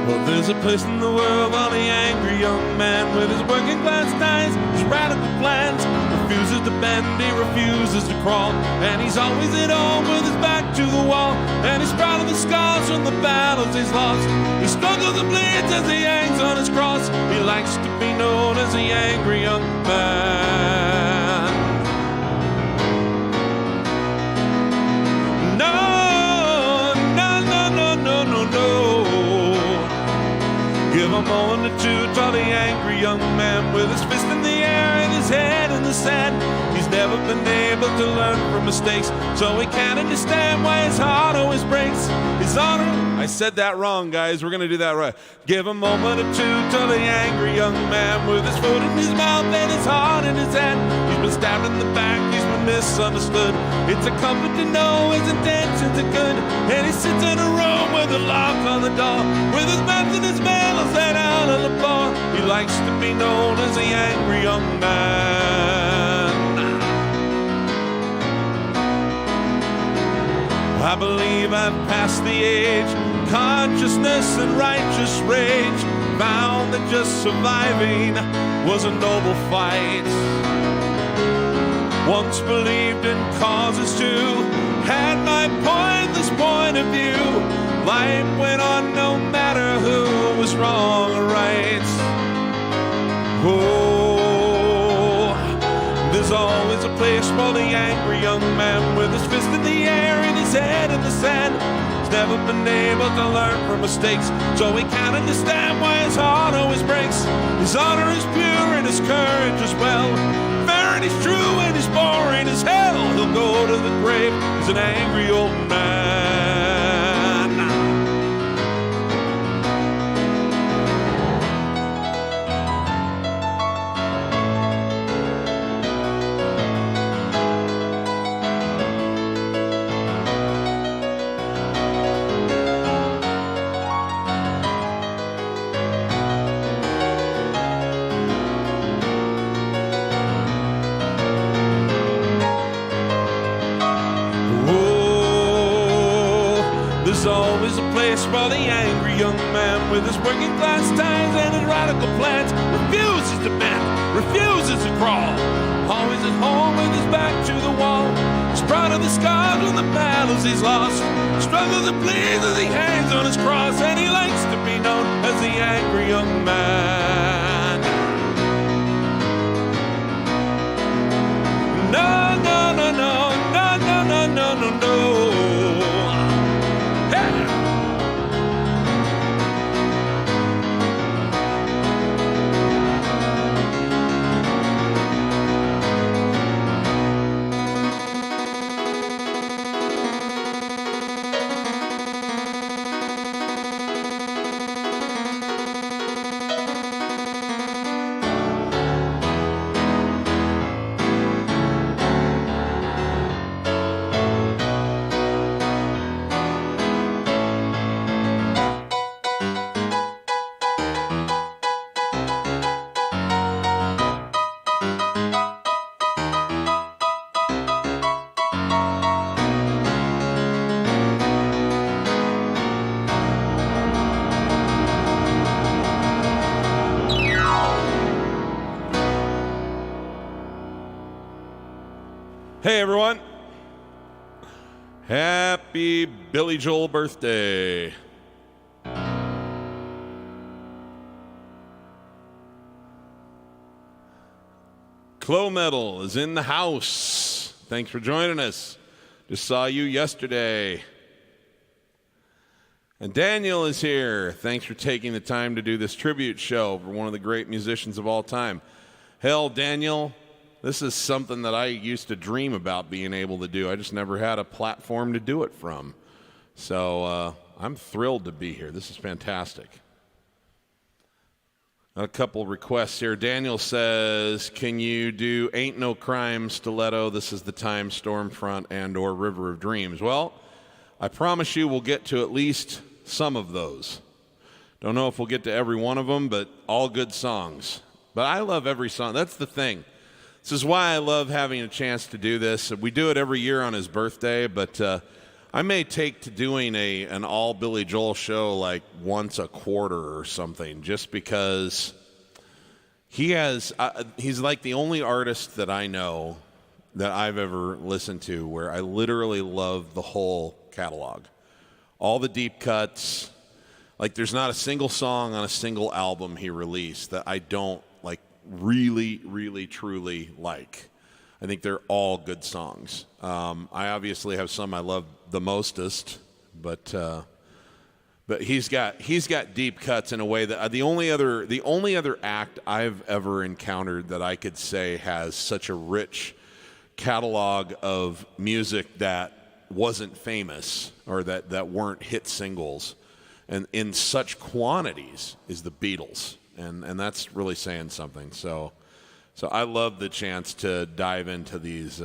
Well, there's a place in the world for the angry young man with his working class ties, his radical plans, refuses to bend, he refuses to crawl, and he's always at home with his back to the wall, and he's proud of the scars from the battles he's lost. He struggles and bleeds as he hangs on his cross. He likes to be known as the angry young man. No, no, no, no, no, no, no. Give a moment or two to the angry young man with his fist in the air and his head in the sand. He's never been able to learn from mistakes, so he can't understand why his heart always breaks. His honor, I said that wrong, guys. We're gonna do that right. Give a moment or two to the angry young man with his foot in his mouth and his heart in his hand. He's been stabbed in the back, he's been misunderstood. It's a comfort to know his intentions are good, and he sits in a room with a lock on the door, with his maps and his mail set out on the floor. He likes to be known as the angry young man. I believe I've passed the age, consciousness and righteous rage, found that just surviving was a noble fight. Once believed in causes too, had my pointless point of view. Life went on no matter who was wrong or right. Oh, there's always a place for the angry young man with his fist in the air and his head in the sand. He's never been able to learn from mistakes, so he can't understand why his heart always breaks. His honor is pure and his courage as well. Fair and he's true and he's boring as hell. He'll go to the grave as an angry old man. Always a place for the angry young man with his working class ties and his radical plans. Refuses to bend, refuses to crawl, always at home with his back to the wall. He's proud of the scars and the battles he's lost, struggles and bleeds as he hangs on his cross, and he likes to be known as the angry young man. No, no, no, no, no, no, no, no, no, no. Hey everyone, happy Billy Joel birthday. Clo Metal is in the house. Thanks for joining us. Just saw you yesterday. And Daniel is here. Thanks for taking the time to do this tribute show for one of the great musicians of all time. Hell, Daniel, this is something that I used to dream about being able to do. I just never had a platform to do it from. So I'm thrilled to be here. This is fantastic. A couple requests here. Daniel says, can you do Ain't No Crime, Stiletto, This Is the Time, Stormfront, and or River of Dreams? Well, I promise you we'll get to at least some of those. Don't know if we'll get to every one of them, but all good songs. But I love every song. That's the thing. This is why I love having a chance to do this. We do it every year on his birthday, but I may take to doing an all Billy Joel show like once a quarter or something, just because he's like the only artist that I know that I've ever listened to where I literally love the whole catalog. All the deep cuts. Like, there's not a single song on a single album he released that I don't like really, really, truly like. I think they're all good songs. I obviously have some I love the mostest, but he's got deep cuts in a way that the only other act I've ever encountered that I could say has such a rich catalog of music that wasn't famous or that weren't hit singles and in such quantities is the Beatles, and that's really saying something. So I love the chance to dive into these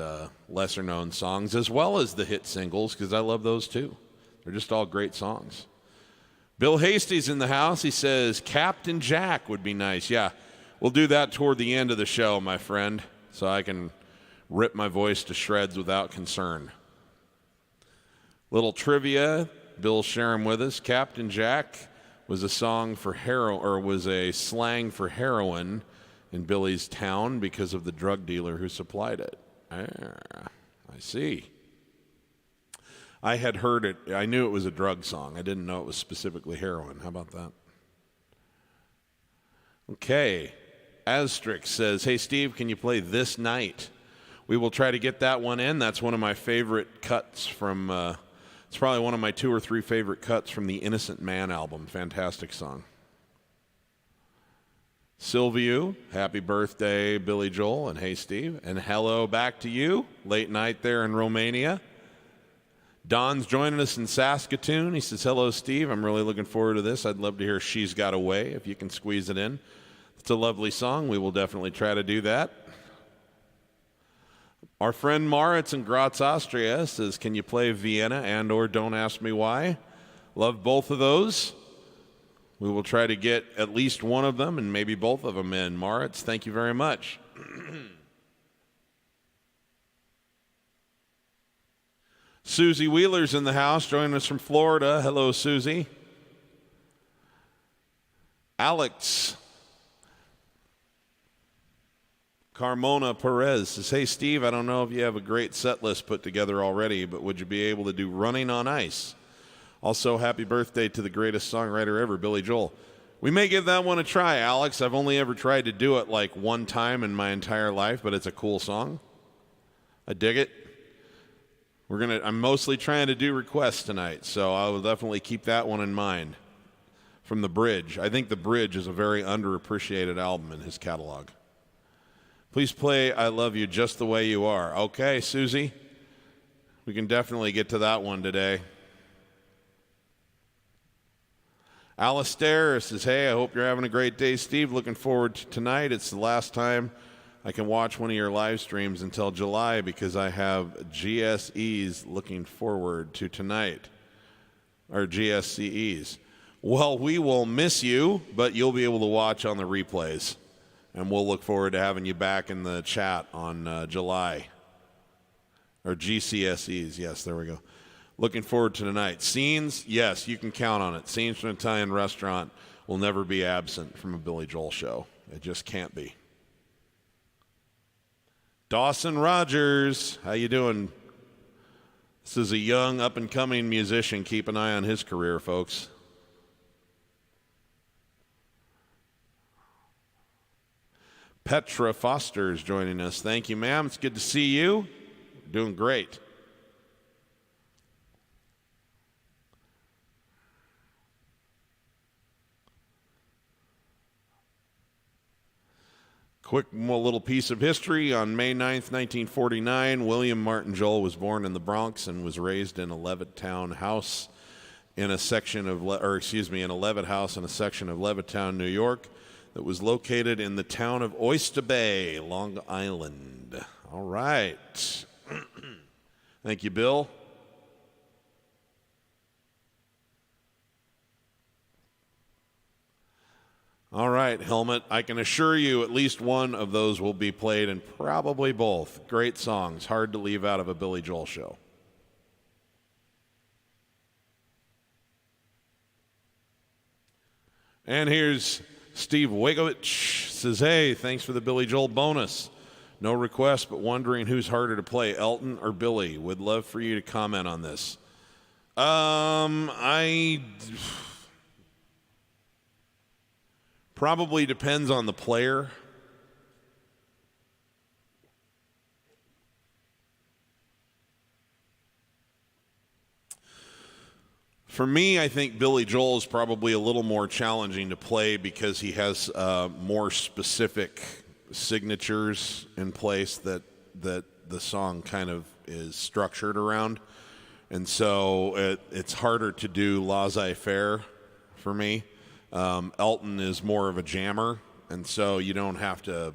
lesser known songs as well as the hit singles, because I love those too. They're just all great songs. Bill Hasty's in the house. He says Captain Jack would be nice. Yeah, we'll do that toward the end of the show, my friend, so I can rip my voice to shreds without concern. Little trivia, Bill's sharing with us. Captain Jack was a song for was a slang for heroin in Billy's town because of the drug dealer who supplied it. I see. I had heard it. I knew it was a drug song. I didn't know it was specifically heroin. How about that? Okay. Astrix says, hey, Steve, can you play This Night? We will try to get that one in. That's one of my favorite cuts from, it's probably one of my 2 or 3 favorite cuts from the Innocent Man album. Fantastic song. Sylvia, happy birthday, Billy Joel, and hey, Steve. And hello back to you, late night there in Romania. Don's joining us in Saskatoon. He says, hello, Steve. I'm really looking forward to this. I'd love to hear She's Got Away, if you can squeeze it in. It's a lovely song. We will definitely try to do that. Our friend Moritz in Graz, Austria says, can you play Vienna and or Don't Ask Me Why? Love both of those. We will try to get at least one of them and maybe both of them in. Moritz, thank you very much. Susie Wheeler's in the house, joining us from Florida. Hello, Susie. Alex Carmona Perez says, hey, Steve, I don't know if you have a great set list put together already, but would you be able to do Running on Ice? Also, happy birthday to the greatest songwriter ever, Billy Joel. We may give that one a try, Alex. I've only ever tried to do it like one time in my entire life, but it's a cool song. I dig it. I'm mostly trying to do requests tonight, so I will definitely keep that one in mind. From The Bridge. I think The Bridge is a very underappreciated album in his catalog. Please play I Love You Just the Way You Are. Okay, Susie. We can definitely get to that one today. Alistair says, hey, I hope you're having a great day, Steve. Looking forward to tonight. It's the last time I can watch one of your live streams until July because I have GSEs looking forward to tonight. Or GSCEs. Well, we will miss you, but you'll be able to watch on the replays. And we'll look forward to having you back in the chat on July. Or GCSEs. Yes, there we go. Looking forward to tonight. Scenes, yes, you can count on it. Scenes from an Italian Restaurant will never be absent from a Billy Joel show. It just can't be. Dawson Rogers, how you doing? This is a young, up-and-coming musician. Keep an eye on his career, folks. Petra Foster is joining us. Thank you, ma'am. It's good to see you. Doing great. Quick little piece of history. On May 9th, 1949, William Martin Joel was born in the Bronx and was raised in a Levittown house in a section of, in a Levitt house in a section of Levittown, New York, that was located in the town of Oyster Bay, Long Island. All right. Thank you, Bill. All right, Helmet. I can assure you at least one of those will be played, and probably both. Great songs. Hard to leave out of a Billy Joel show. And here's Steve Wagovich. Says, hey, thanks for the Billy Joel bonus. No request, but wondering who's harder to play, Elton or Billy. Would love for you to comment on this. I probably depends on the player. For me, I think Billy Joel is probably a little more challenging to play because he has more specific signatures in place that the song kind of is structured around. And so it's harder to do laissez-faire for me. Elton is more of a jammer, and so you don't have to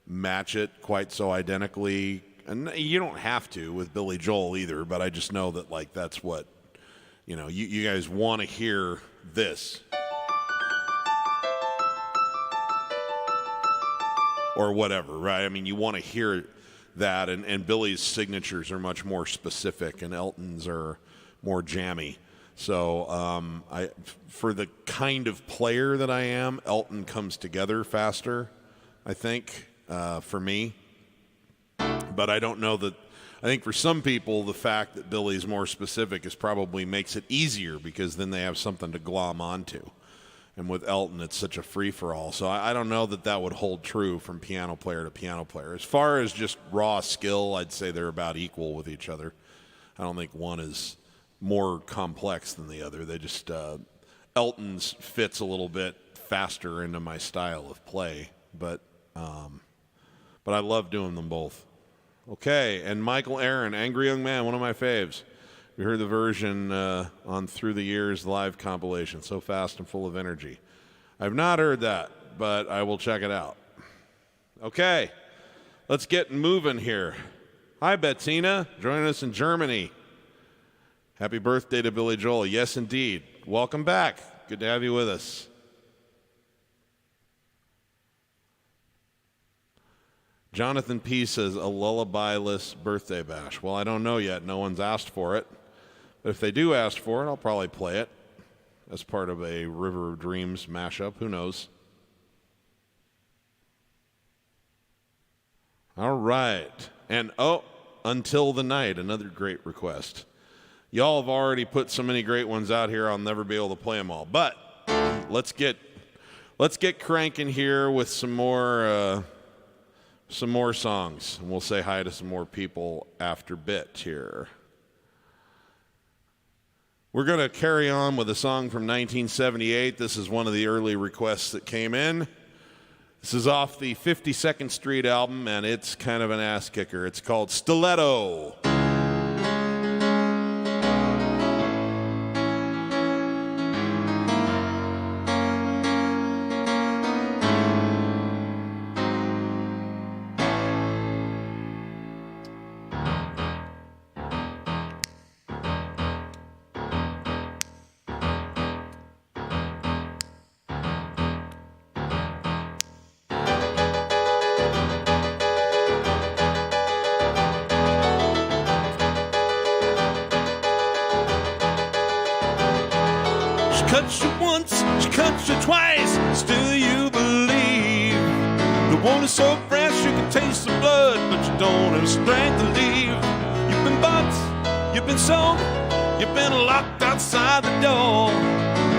match it quite so identically. And you don't have to with Billy Joel either, but I just know that, like, that's what, you know, you guys want to hear this. Or whatever, right? I mean, you want to hear that, and Billy's signatures are much more specific, and Elton's are more jammy. So for the kind of player that I am, Elton comes together faster, I think, for me. But I don't know that. I think for some people, the fact that Billy's more specific is probably makes it easier because then they have something to glom onto. And with Elton, it's such a free-for-all. So I don't know that that would hold true from piano player to piano player. As far as just raw skill, I'd say they're about equal with each other. I don't think one is more complex than the other. They just, Elton's fits a little bit faster into my style of play. But I love doing them both. Okay, and Michael Aaron, Angry Young Man, one of my faves. We heard the version on Through the Years live compilation, So Fast and Full of Energy. I've not heard that, but I will check it out. Okay, let's get moving here. Hi, Bettina, joining us in Germany. Happy birthday to Billy Joel. Yes, indeed. Welcome back. Good to have you with us. Jonathan P. says, a lullaby-less birthday bash. Well, I don't know yet. No one's asked for it. But if they do ask for it, I'll probably play it as part of a River of Dreams mashup. Who knows? All right. And, Until the Night, another great request. Y'all have already put so many great ones out here, I'll never be able to play them all. But let's get cranking here with some more songs, and we'll say hi to some more people after bit here. We're going to carry on with a song from 1978. This is one of the early requests that came in. This is off the 52nd Street album, and it's kind of an ass kicker. It's called Stiletto. Cuts you once, she cuts you twice, still you believe. The wound is so fresh you can taste the blood, but you don't have strength to leave. You've been bought, you've been sold, you've been locked outside the door.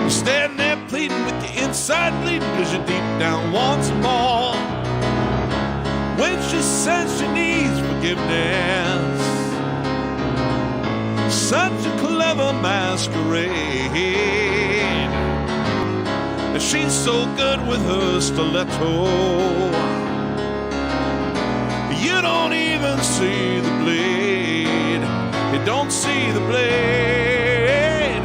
You're standing there pleading with your inside bleeding, cause you deep down want some more. When she says she needs forgiveness, such a clever masquerade. And she's so good with her stiletto, you don't even see the blade. You don't see the blade.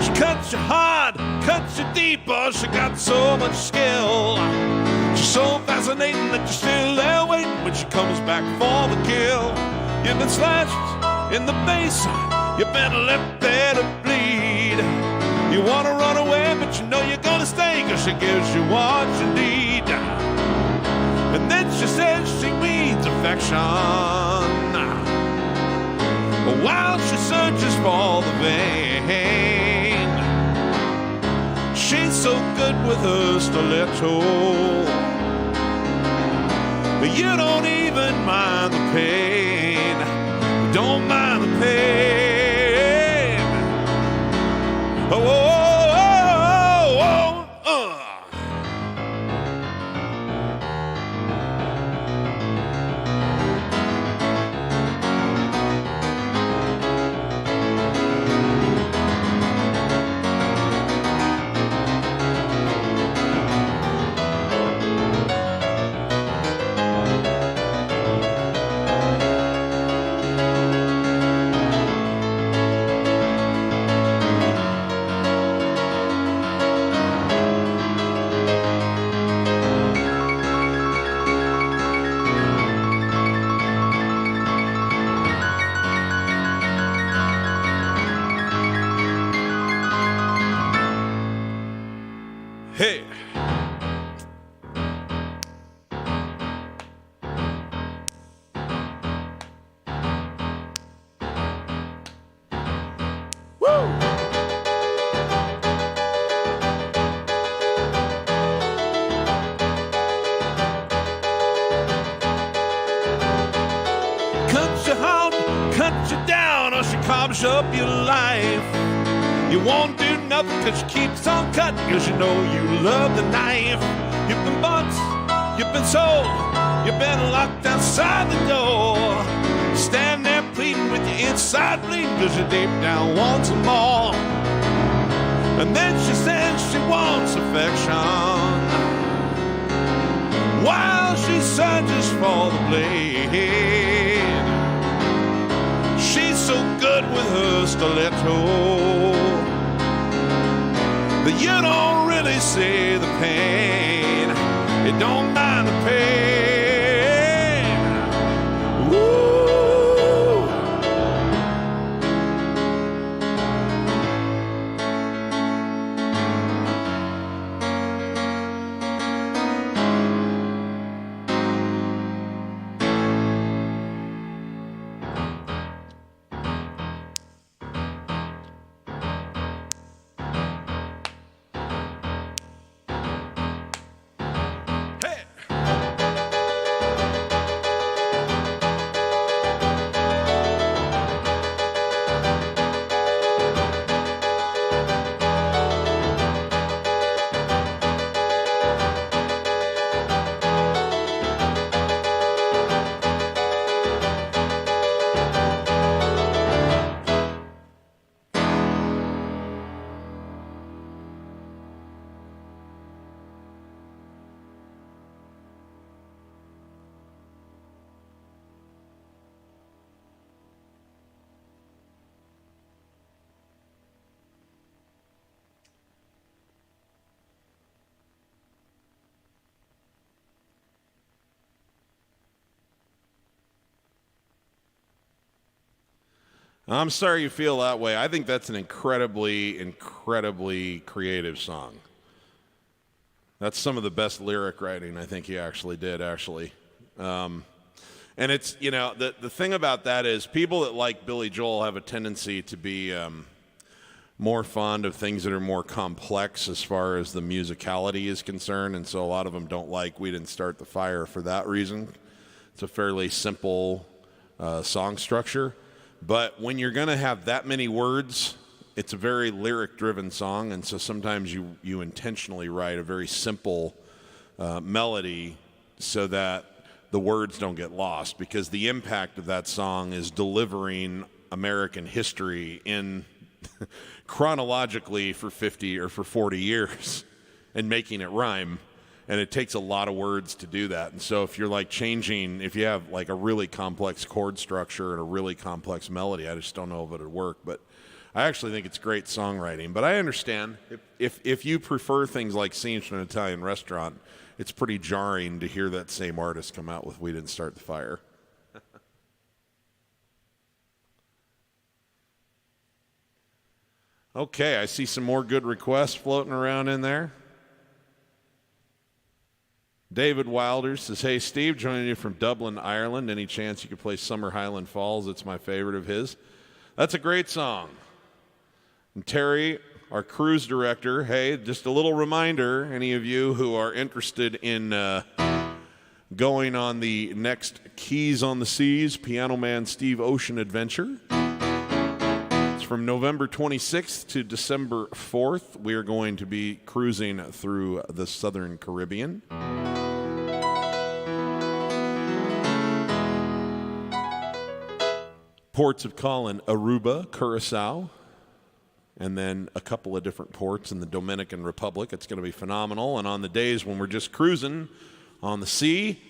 She cuts you hard, cuts you deep, oh, she got so much skill. She's so fascinating that you're still there waiting when she comes back for the kill. You've been slashed in the face, you've been left there to bleed. You want to run away, but you know you're gonna stay, cause she gives you what you need. And then she says she needs affection, while she searches for the vein. so good with her stiletto. You don't even mind the pain. You don't mind the pain. Oh, oh, oh, oh, oh. Hey. Woo! Cut you out, cut you down, or she carves up your life. You won't do nothing cause she keeps on cutting, cause you know you love the knife. You've been bought, you've been sold, you've been locked outside the door. Stand there pleading with your inside bleeding, cause you deep down want some more. And then she says she wants affection, while she searches for the blade. She's so good with her stiletto that you don't really see the pain. You don't mind the pain. Woo! I'm sorry you feel that way. I think that's an incredibly, incredibly creative song. That's some of the best lyric writing I think he actually did, actually. And it's, you know, the thing about that is people that like Billy Joel have a tendency to be more fond of things that are more complex as far as the musicality is concerned, and so a lot of them don't like We Didn't Start the Fire for that reason. It's a fairly simple song structure. But when you're going to have that many words, it's a very lyric-driven song, and so sometimes you intentionally write a very simple melody so that the words don't get lost, because the impact of that song is delivering American history in chronologically for 50 or for 40 years and making it rhyme. And it takes a lot of words to do that. And so if you're like changing, if you have like a really complex chord structure and a really complex melody, I just don't know if it would work. But I actually think it's great songwriting. But I understand if you prefer things like Scenes from an Italian Restaurant, it's pretty jarring to hear that same artist come out with We Didn't Start the Fire. Okay, I see some more good requests floating around in there. David Wilder says, hey, Steve, joining you from Dublin, Ireland. Any chance you could play Summer Highland Falls? It's my favorite of his. That's a great song. And Terry our cruise director. Hey, just a little reminder, any of you who are interested in going on the next Keys on the Seas Piano Man Steve Ocean adventure. It's from November 26th to December 4th. We are going to be cruising through the Southern Caribbean. Ports of call in Aruba, Curacao, and then a couple of different ports in the Dominican Republic. It's going to be phenomenal. And on the days when we're just cruising on the sea,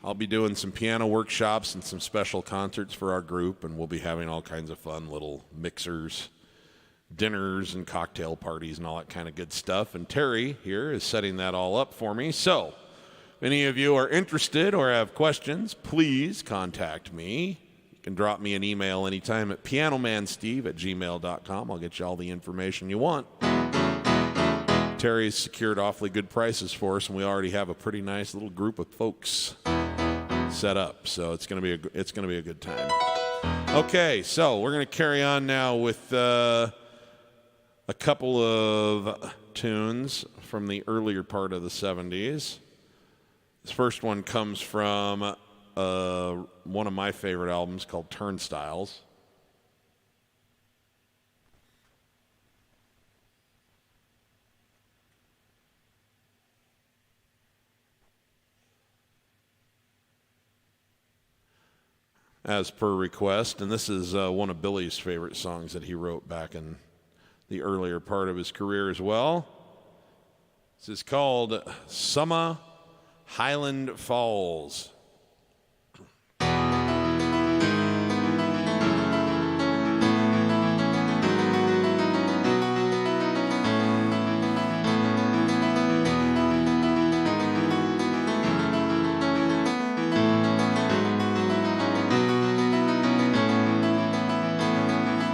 I'll be doing some piano workshops and some special concerts for our group, and we'll be having all kinds of fun little mixers, dinners, and cocktail parties and all that kind of good stuff. And Terry here is setting that all up for me. So if any of you are interested or have questions, please contact me. You can drop me an email anytime at pianomansteve@gmail.com. I'll get you all the information you want. Terry's secured awfully good prices for us, and we already have a pretty nice little group of folks set up. So it's going to be a good time. Okay, so we're going to carry on now with a couple of tunes from the earlier part of the 70s. This first one comes from one of my favorite albums called Turnstiles. As per request, and this is one of Billy's favorite songs that he wrote back in the earlier part of his career as well. This is called Summer Highland Falls.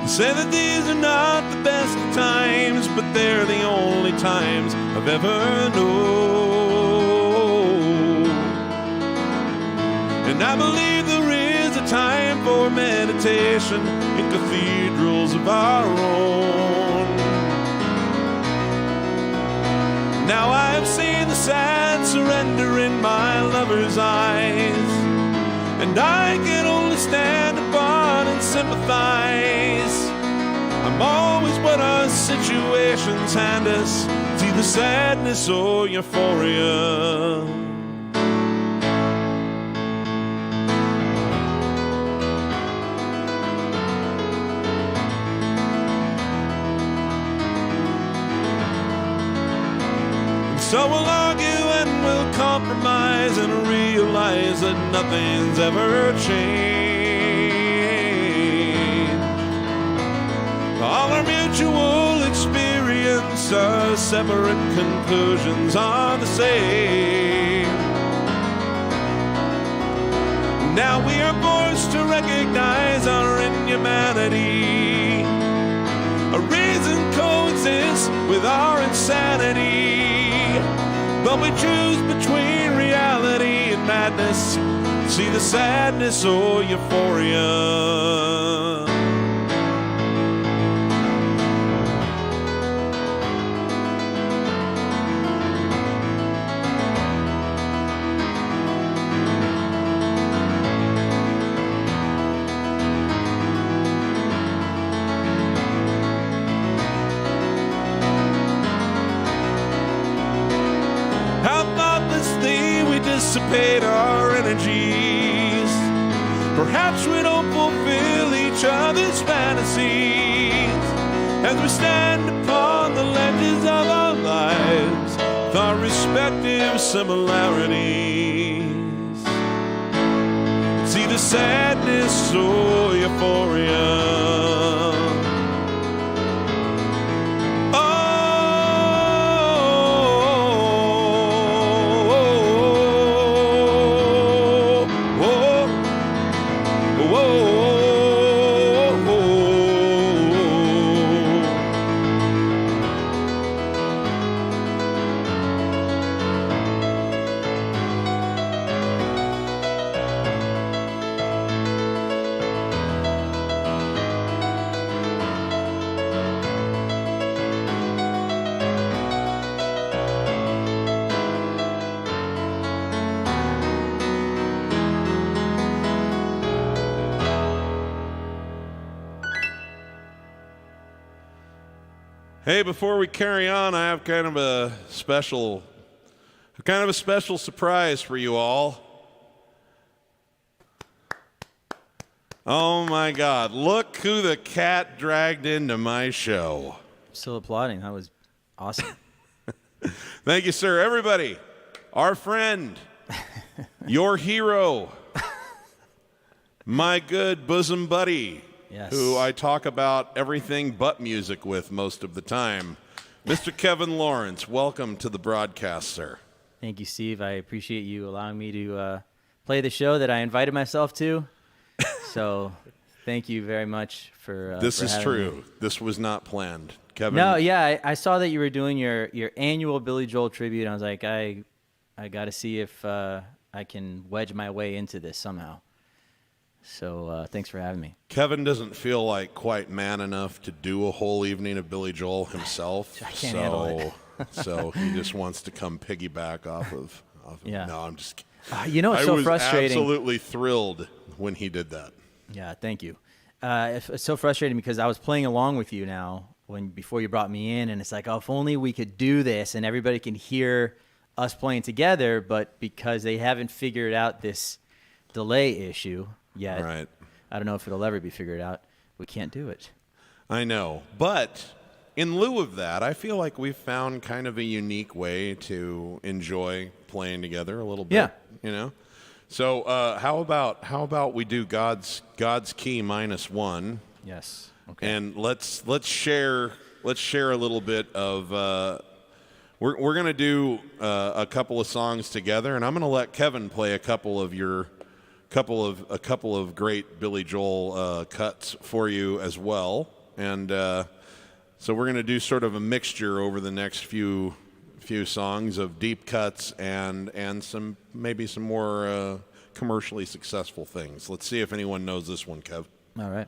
Say that these are not the best of times, but they're the only times I've ever known. And I believe there is a time for meditation in cathedrals of our own. Now I have seen the sad surrender in my lover's eyes, and I can only stand apart and sympathize. I'm always what our situations hand us, it's either sadness or euphoria. And so we'll argue and we'll compromise and realize that nothing's ever changed. All our mutual experience, our separate conclusions are the same. Now we are forced to recognize our inhumanity. A reason coexists with our insanity, but we choose between reality and madness. See the sadness or euphoria. Dissipate our energies. Perhaps we don't fulfill each other's fantasies as we stand upon the ledges of our lives with our respective similarities. It's either sadness or euphoria. Hey, before we carry on, I have kind of a special surprise for you all. Oh my God, look who the cat dragged into my show. I'm still applauding. That was awesome. Thank you, sir. Everybody, our friend, your hero, my good bosom buddy, Yes. who I talk about everything but music with most of the time, Mr. Kevin Laurence. Welcome to the broadcast, sir. Thank you, Steve. I appreciate you allowing me to play the show that I invited myself to. So thank you very much for This is having true. me. This was not planned. Kevin. No, yeah, I saw that you were doing your annual Billy Joel tribute, and I was like, I got to see if I can wedge my way into this somehow. So thanks for having me. Kevin doesn't feel like quite man enough to do a whole evening of Billy Joel himself. I can't handle it. So he just wants to come piggyback off of Yeah. No, I'm just kidding. You know, it's so frustrating. I was absolutely thrilled when he did that. Yeah, thank you. It's so frustrating because I was playing along with you now before you brought me in, and it's like, oh, if only we could do this and everybody can hear us playing together, but because they haven't figured out this delay issue yet, Right. I don't know if it'll ever be figured out. We can't do it. I know. But in lieu of that, I feel like we've found kind of a unique way to enjoy playing together a little bit. Yeah. You know? So how about we do God's key -1? Yes. Okay. And let's share a little bit of we're gonna do a couple of songs together, and I'm gonna let Kevin play a couple of great Billy Joel cuts for you as well, and so we're gonna do sort of a mixture over the next few songs of deep cuts and maybe some more commercially successful things. Let's see if anyone knows this one, Kev. All right.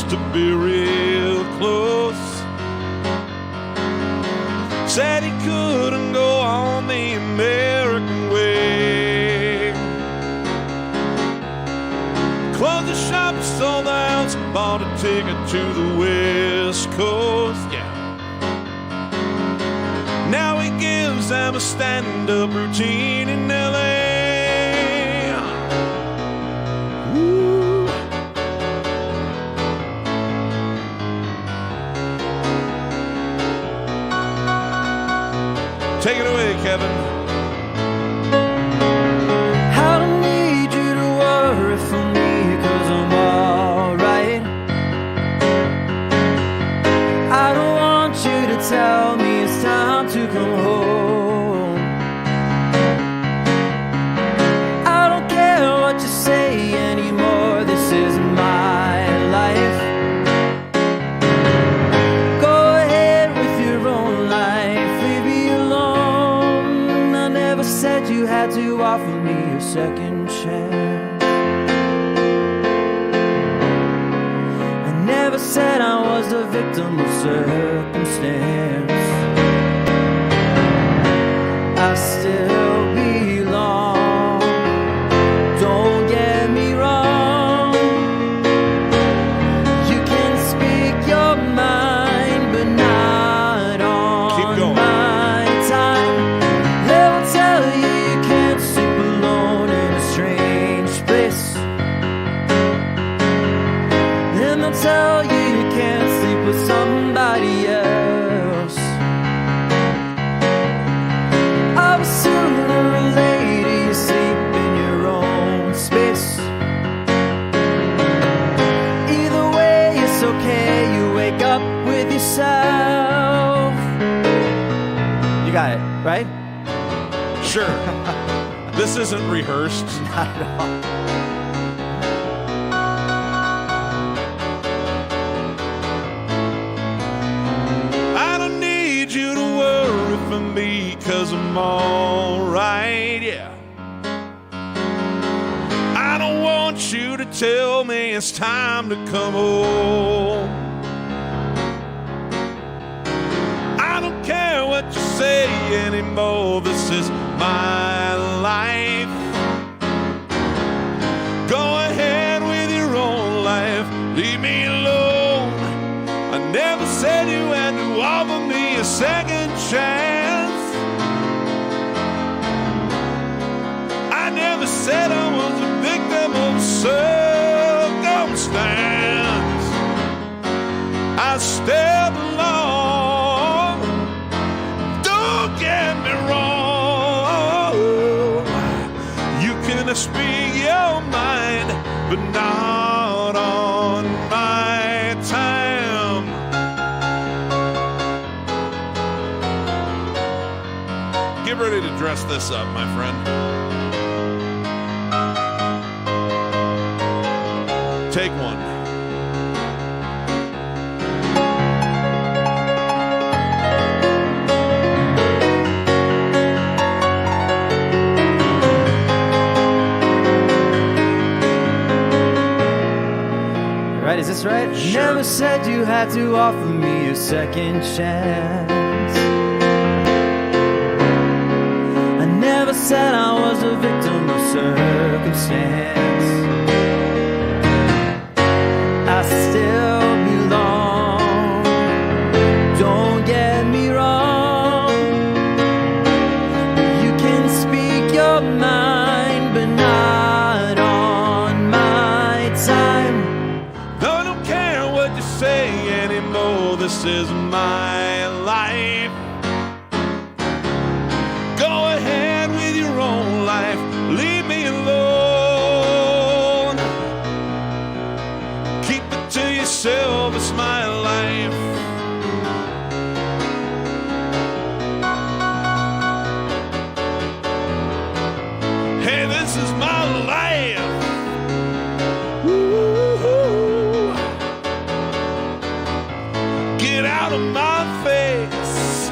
To be real close. Said he couldn't go on the American way. Closed the shop, sold the house, bought a ticket to the West Coast. Yeah. Now he gives them a stand-up routine in L.A. Take it away, Kevin. I don't need you to worry for me, 'cause I'm alright. I don't want you to tell me it's time to come home. I don't care what you say anymore, this is my life. Go ahead with your own life, leave me alone. I never said you had to offer me a second chance. I never said I was a victim of circumstance. I still belong, get me wrong. You can speak your yourself. You got it, right? Sure. This isn't rehearsed. Not at all. I don't need you to worry for me, 'cause I'm alright, yeah. I don't want you to tell me it's time to come home. I don't care what you say anymore, this is my life. Go ahead with your own life, leave me alone. I never said you had to offer me a second chance. I never said I was a victim of circumstance. I stepped along, don't get me wrong. You can speak your mind, but not on my time. Get ready to dress this up, my friend. Take one. Right, is this right? Sure. Never said you had to offer me a second chance. I never said I was a victim of circumstance. I still belong. Don't get me wrong. You can speak your mind, but not on my time. I don't care what you say anymore, this is my life. Go ahead with your own life, leave me alone. Keep it to yourself, it's my life. Hey, this is my life. Woo-hoo. Get out of my face.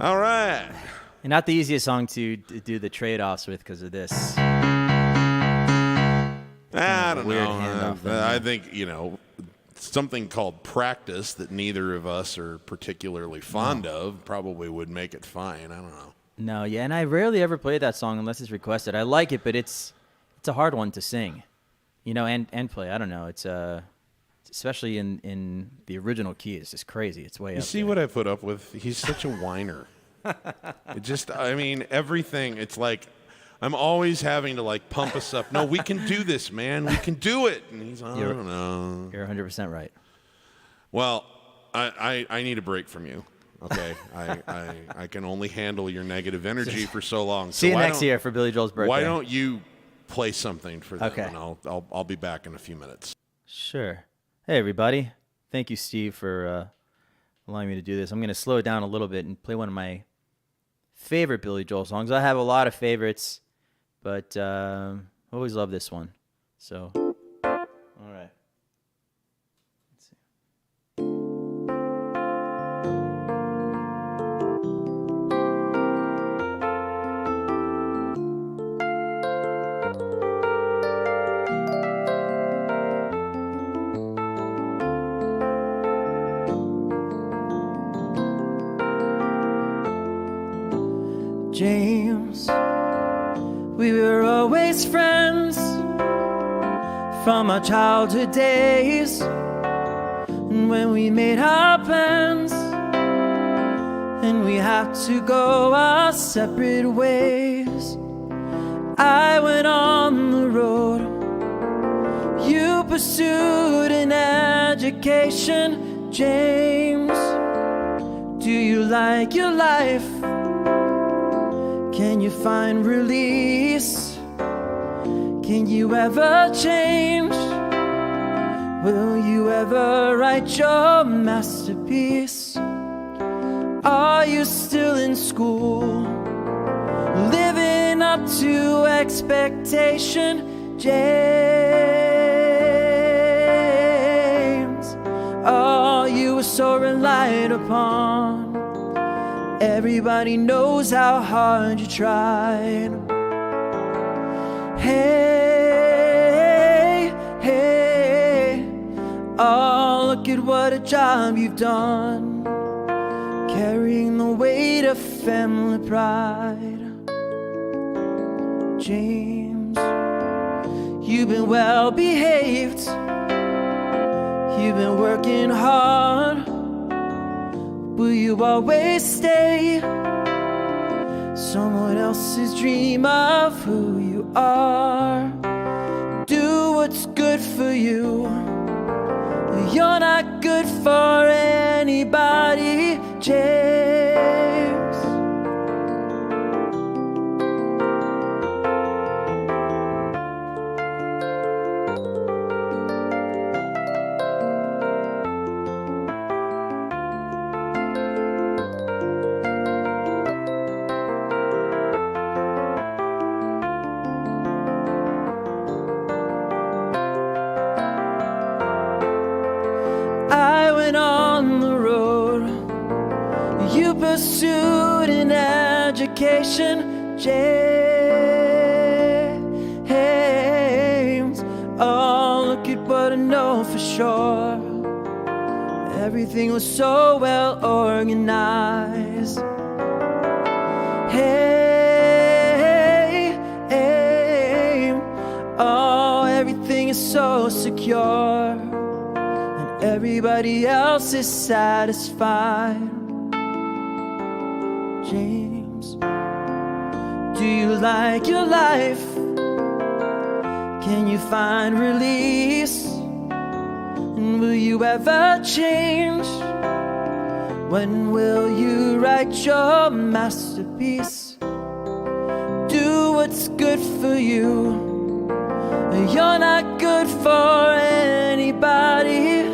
All right. And not the easiest song to do the trade-offs with because of this. I don't weird know. handoff thing. I think, something called practice that neither of us are particularly fond of probably would make it fine. I don't know. No, yeah, and I rarely ever play that song unless it's requested. I like it, but it's a hard one to sing, and play. I don't know. It's especially in the original key. It's just crazy. It's way You up see there. what I put up with? He's such a whiner. Everything, it's like I'm always having to pump us up. No, we can do this, man. We can do it. And he's, I don't know. You're 100% right. Well, I need a break from you. Okay, I can only handle your negative energy for so long. See you why next don't- year for Billy Joel's birthday. Why don't you play something for them? Okay. And I'll be back in a few minutes. Sure. Hey, everybody. Thank you, Steve, for allowing me to do this. I'm going to slow it down a little bit and play one of my favorite Billy Joel songs. I have a lot of favorites, but I always love this one. So, all right. Let's see. James, we were always friends from our childhood days. And when we made our plans and we had to go our separate ways, I went on the road, you pursued an education. James, do you like your life? Can you find release? Can you ever change? Will you ever write your masterpiece? Are you still in school, living up to expectation, James? Oh, you were so relied upon. Everybody knows how hard you tried. Hey, hey, oh, look at what a job you've done, carrying the weight of family pride. James, you've been well behaved, you've been working hard. Will you always stay someone else's dream of who you are? Do what's good for you. You're not good for anybody, James. Pursued an education, James. Oh, look at what I know for sure. Everything was so well organized. Hey, hey, oh, everything is so secure, and everybody else is satisfied. James, do you like your life? Can you find release? And will you ever change? When will you write your masterpiece? Do what's good for you. You're not good for anybody.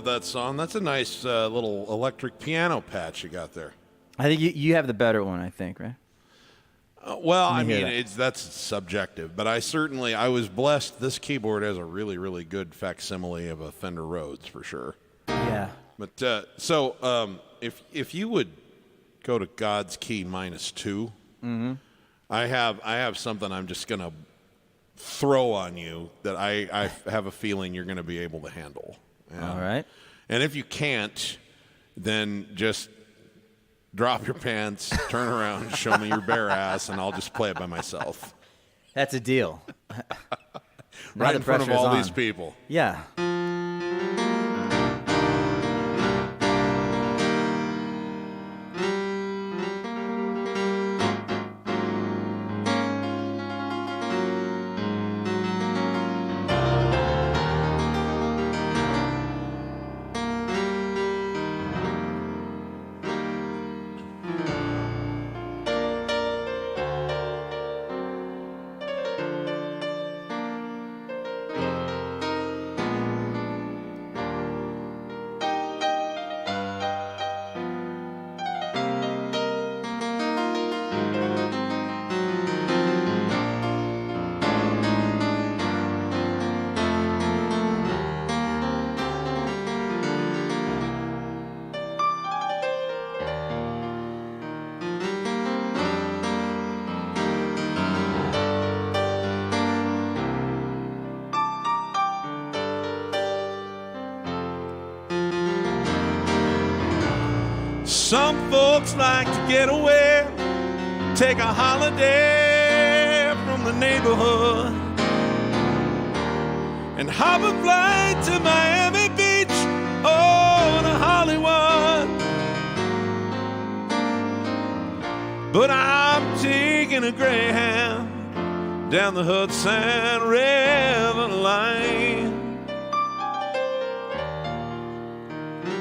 That song. That's a nice little electric piano patch you got there. I think you have the better one, I think, right? Well, I mean, that's subjective, but I was blessed. This keyboard has a really, really good facsimile of a Fender Rhodes for sure. Yeah. But if you would go to God's Key -2, I have something I'm just gonna throw on you that I have a feeling you're gonna be able to handle. All right. And if you can't, then just drop your pants, turn around, show me your bare ass, and I'll just play it by myself. That's a deal. Right in front of all these people. Yeah. Some folks like to get away, take a holiday from the neighborhood, and hop a flight to Miami Beach or to Hollywood. but I'm taking a Greyhound down the Hudson River line.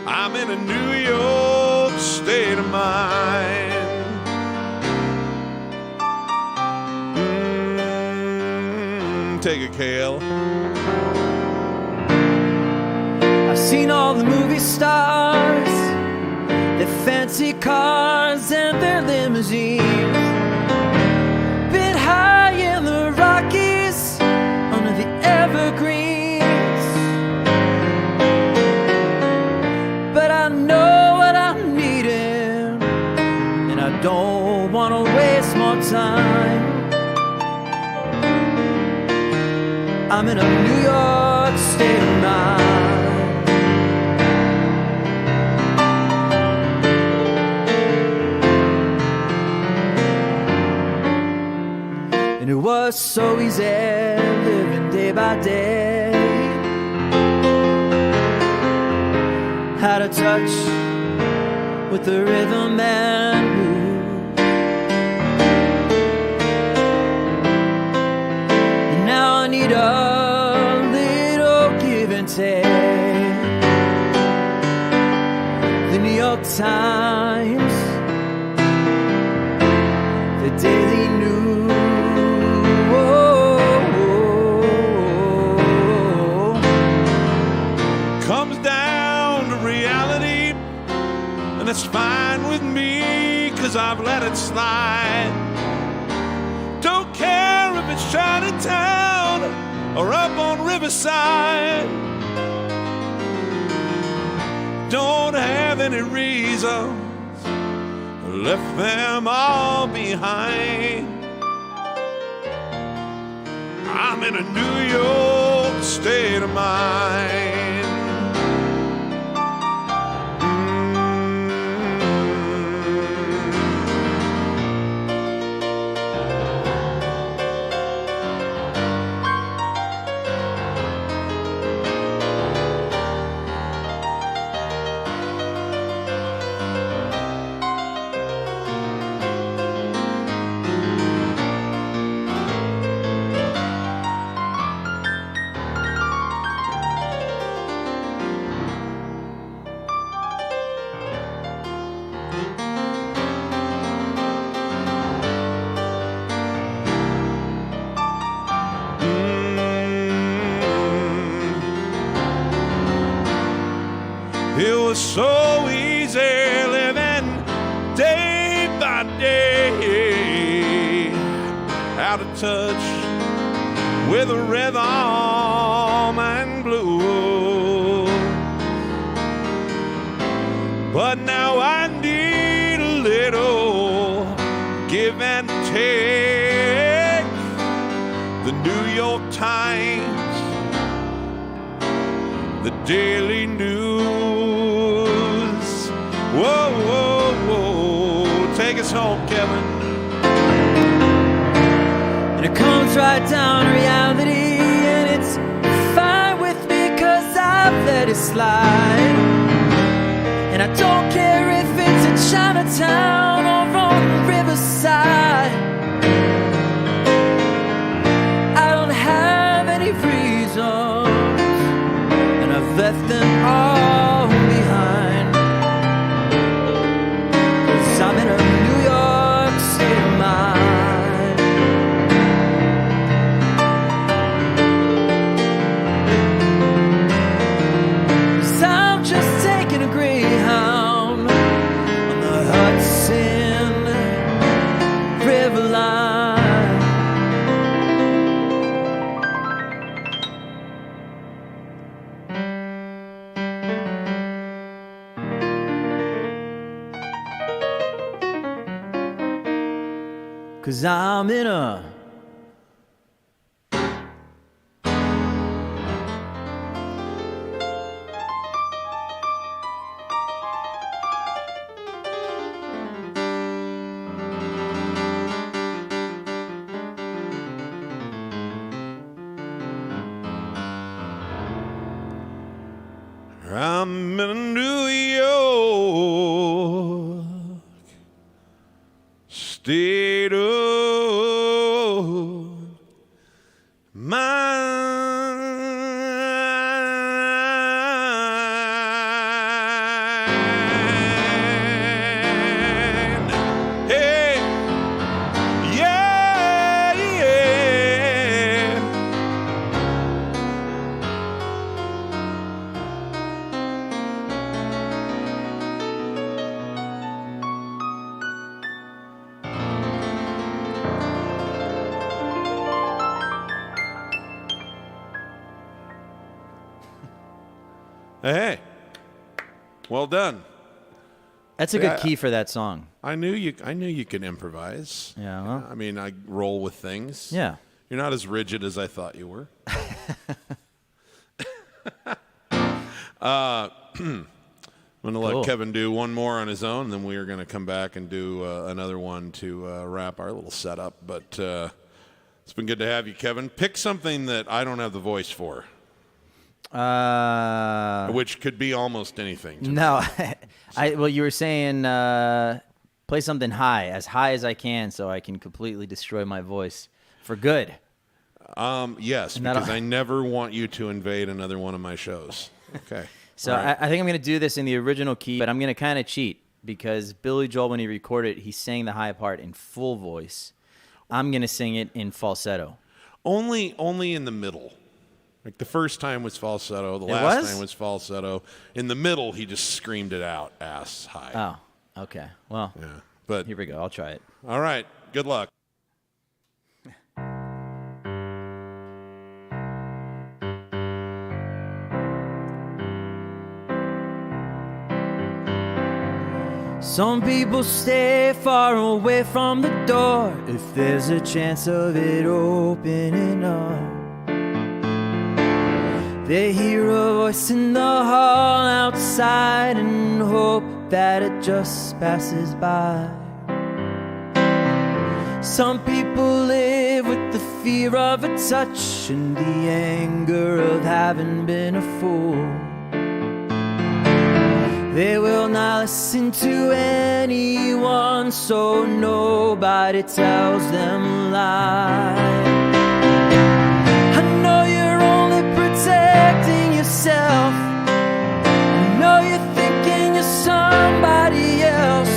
I'm in a New York state of mind. Take it, Kale. I've seen all the movie stars, their fancy cars and their limousines. Been high in the Rockies, under the evergreens. But I know what I'm needing, and I don't want to waste more time. I'm in a New York state of mind. And it was so easy living day by day. Had a touch with the rhythm and blues. And now I need a little give and take. The New York Times, the Daily News, comes down to reality, and it's fine with me, 'cause I've let it slide. Don't care if it's Chinatown or up on Riverside. Don't have any reasons, left them all behind. I'm in a New York state of mind. It was so easy living day by day, out of touch with the rhythm and blues. But now I need a little give and take. The New York Times, the Daily News. Whoa, whoa, whoa, take us home, Kevin. and it comes right down to reality, and it's fine with me 'cause I've let it slide. And I don't care if it's in Chinatown or on Riverside. I don't have any reasons, and I've left them all behind. 'Cause I'm in a New York state of mind. 'Cause I'm just taking a Greyhound on the Hudson River line. Cause I'm in a I'm in a New York state of mind. Hey, yeah, yeah. Hey, well done. That's a good key for that song. I knew you could improvise. Yeah, well. I mean, I roll with things. Yeah. You're not as rigid as I thought you were. I'm going to let Cool. Kevin do one more on his own, then we are going to come back and do another one to wrap our little setup. But it's been good to have you, Kevin. Pick something that I don't have the voice for, which could be almost anything. No. Well, you were saying play something high as I can so I can completely destroy my voice for good. Yes, because I never want you to invade another one of my shows. Okay. So right. I think I'm going to do this in the original key, but I'm going to kind of cheat because Billy Joel, when he recorded it, he sang the high part in full voice. I'm going to sing it in falsetto. Only in the middle. Like the first time was falsetto, the last time was falsetto. In the middle, he just screamed it out, ass high. Oh, okay. Well, yeah. But here we go. I'll try it. All right. Good luck. Some people stay far away from the door if there's a chance of it opening up. They hear a voice in the hall outside and hope that it just passes by. Some people live with the fear of a touch and the anger of having been a fool. They will not listen to anyone, so nobody tells them lies. I know you're only protecting yourself. I know you're thinking you're somebody else,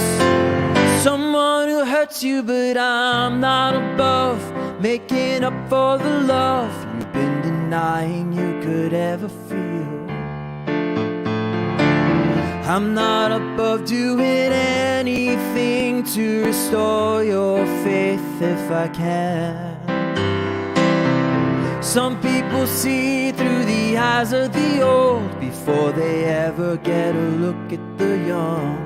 someone who hurts you, but I'm not above making up for the love you've been denying you could ever feel. I'm not above doing anything to restore your faith if I can. Some people see through the eyes of the old before they ever get a look at the young.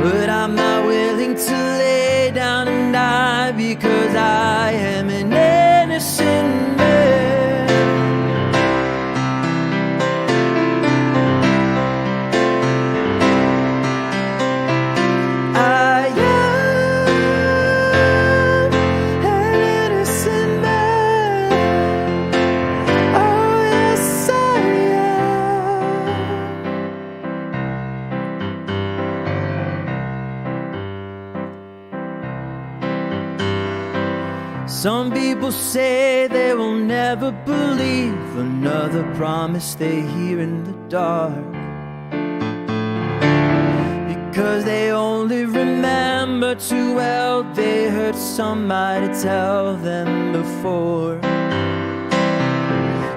But I'm not willing to lay down and die because I am an innocent man. Some people say they will never believe another promise they hear in the dark, because they only remember too well they heard somebody tell them before.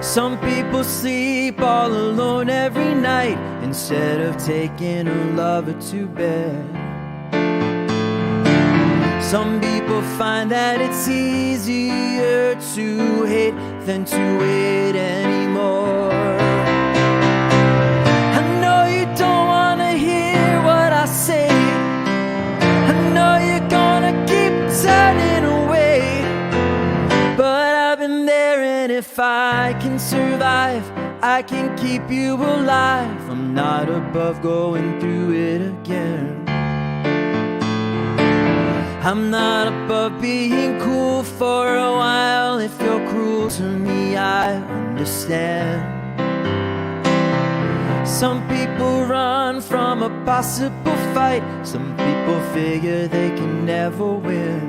Some people sleep all alone every night instead of taking a lover to bed. Some people find that it's easier to hate than to wait anymore. I know you don't want to hear what I say. I know you're gonna keep turning away, but I've been there, and if I can survive, I can keep you alive. I'm not above going through it again. I'm not above being cool for a while. If you're cruel to me, I understand. Some people run from a possible fight. Some people figure they can never win.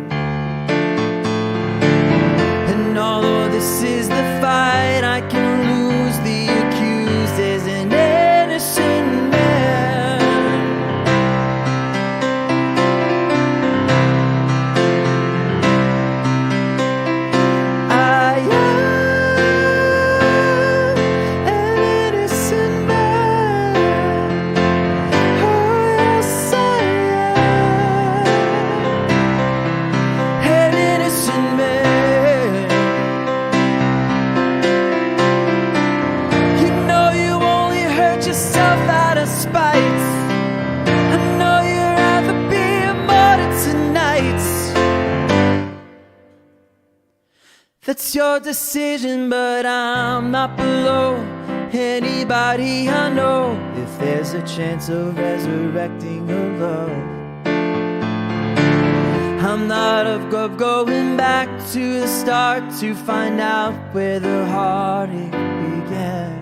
And although this is the fight, I can lose. The accused is an innocent man. I am an innocent man. Oh yes, I am an innocent man. You know you only hurt yourself out of spite. I know you'd rather be a martyr tonight. That's your decision, but I'm not below anybody I know. If there's a chance of resurrecting a love, I'm not of going back to the start to find out where the heartache began.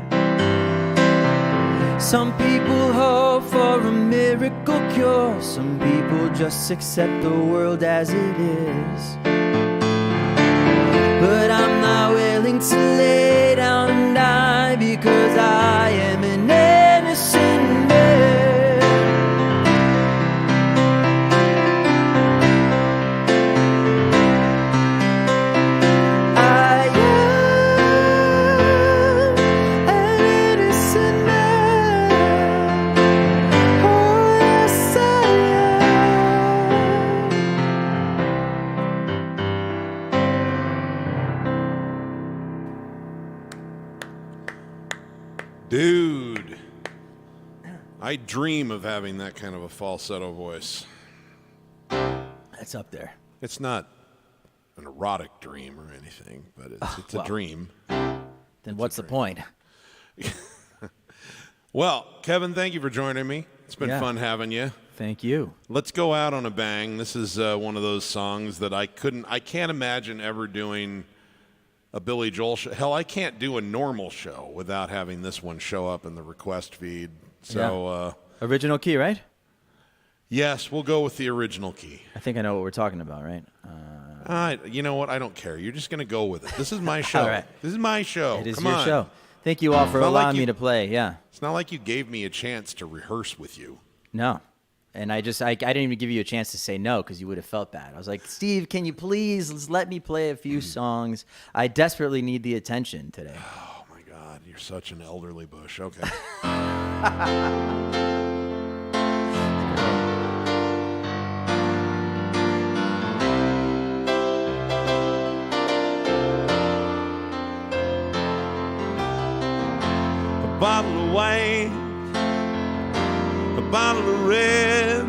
Some people hope for a miracle cure. Some people just accept the world as it is. But I'm not willing to lay down and die, because I am an innocent man. I am an innocent man. Oh yes, I Dude, I dream of having that kind of a falsetto voice. That's up there. It's not an erotic dream or anything, but it's a dream. Then what's the point? Well, Kevin, thank you for joining me. It's been Yeah. fun having you. Thank you. Let's go out on a bang. This is one of those songs that I can't imagine ever doing a Billy Joel show. Hell, I can't do a normal show without having this one show up in the request feed. So, Original key, right? yes, we'll go with the original key. I think I know what we're talking about, right? You know what? I don't care. You're just going to go with it. This is my show. All right. This is my show. It is Come your on. show. Thank you all for Not like allowing you- me to play. Yeah. It's not like you gave me a chance to rehearse with you. No. And I didn't even give you a chance to say no, because you would have felt bad. I was like, Steve, can you please let me play a few songs? I desperately need the attention today. Oh, my God. You're such an elderly bush. Okay. A bottle of white, a bottle of red,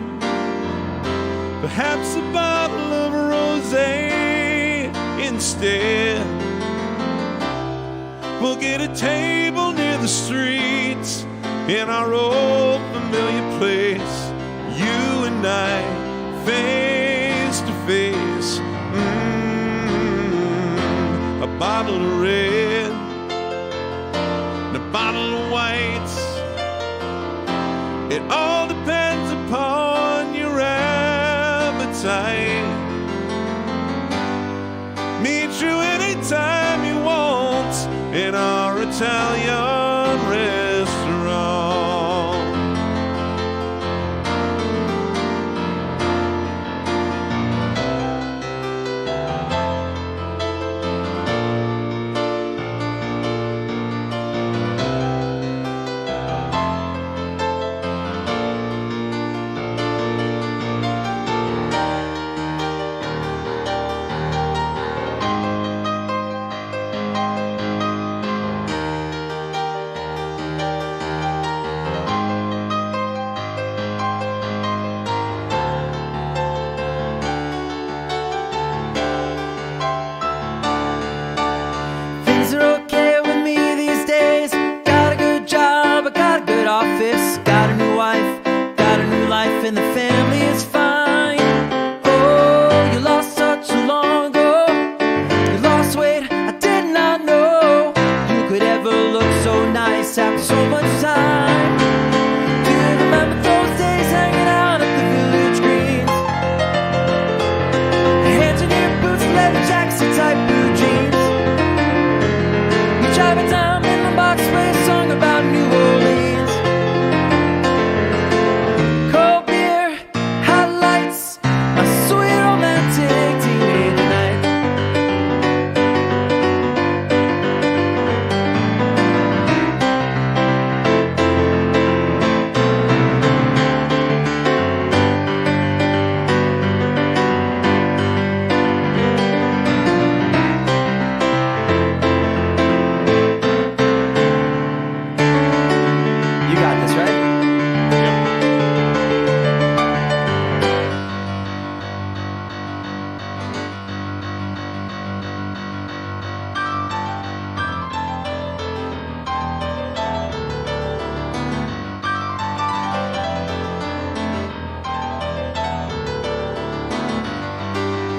perhaps a bottle of rosé instead. We'll get a table near the streets in our old familiar place. You and I, face to face. A bottle of red, a bottle of whites. It all depends upon your appetite. Meet you anytime you want in our Italian restaurant.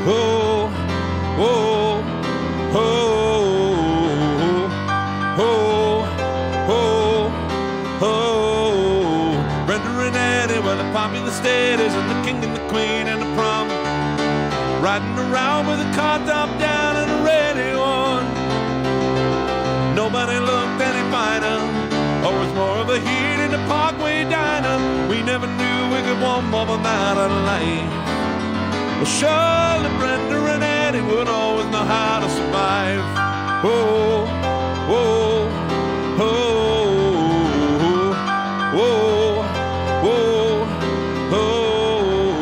Oh, oh, oh, oh, oh, oh. Brenda and Eddie were the popular status and the king and the queen and the prom. Riding around with a car top down and a ready one. Nobody looked any finer, or was more of a heat in the Parkway diner. We never knew we could want more than that in life. Well, surely Brenda and Eddie would always know how to survive. Oh, oh, oh, oh, oh, oh.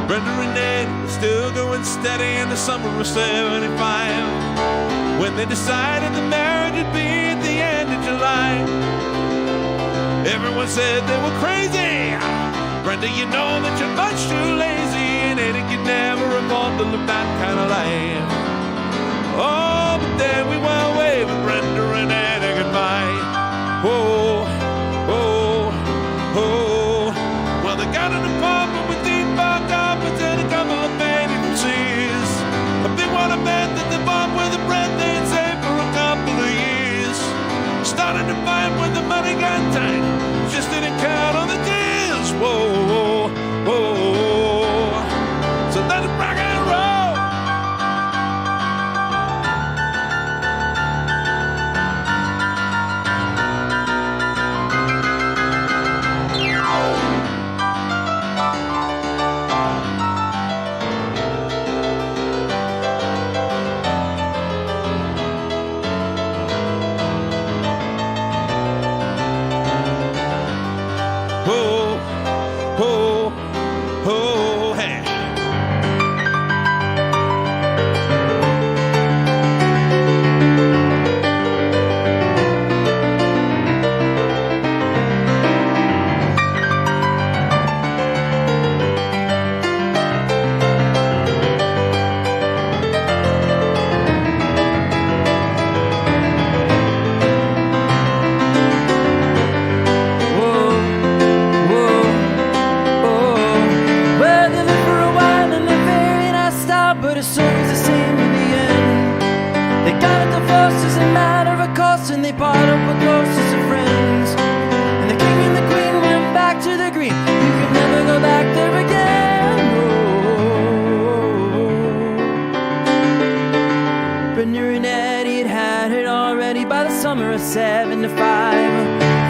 Brenda and Eddie were still going steady in the summer of '75, when they decided the marriage would be at the end of July. Everyone said they were crazy. Brenda, you know that you're much too lazy, and Eddie could never afford to live that kind of life. Oh, but then we went away with Brenda and Eddie goodbye. Oh, oh, oh. Well, they got an apartment with deep bar carpets and a couple of baby seas. A big one of bed that they bought with a bread they'd saved for a couple of years. Started to fight when the money got tight, just didn't count on the deals. Whoa, whoa, whoa. So let it rock and roll. Oh, oh, oh, hey. And they parted with closest of friends. And the king and the queen went back to the green. You could never go back there again. Oh. Brenda and Eddie had it already by the summer of '75.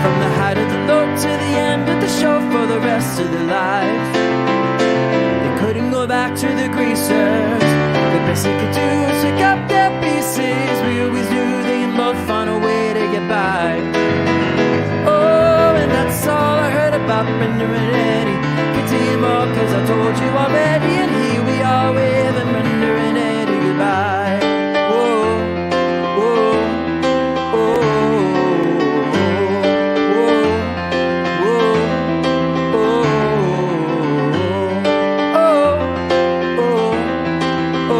From the height of the low to the end of the show for the rest of their lives. They couldn't go back to the greasers. The best they could do was pick up their pieces. We always knew they can both find a way to get by. Oh, and that's all I heard about Brenda and Eddie. Can't tell you more cause I told you already. And here we are waving Brenda and Eddie goodbye. Whoa, whoa, whoa, whoa, whoa, whoa, oh, oh, oh.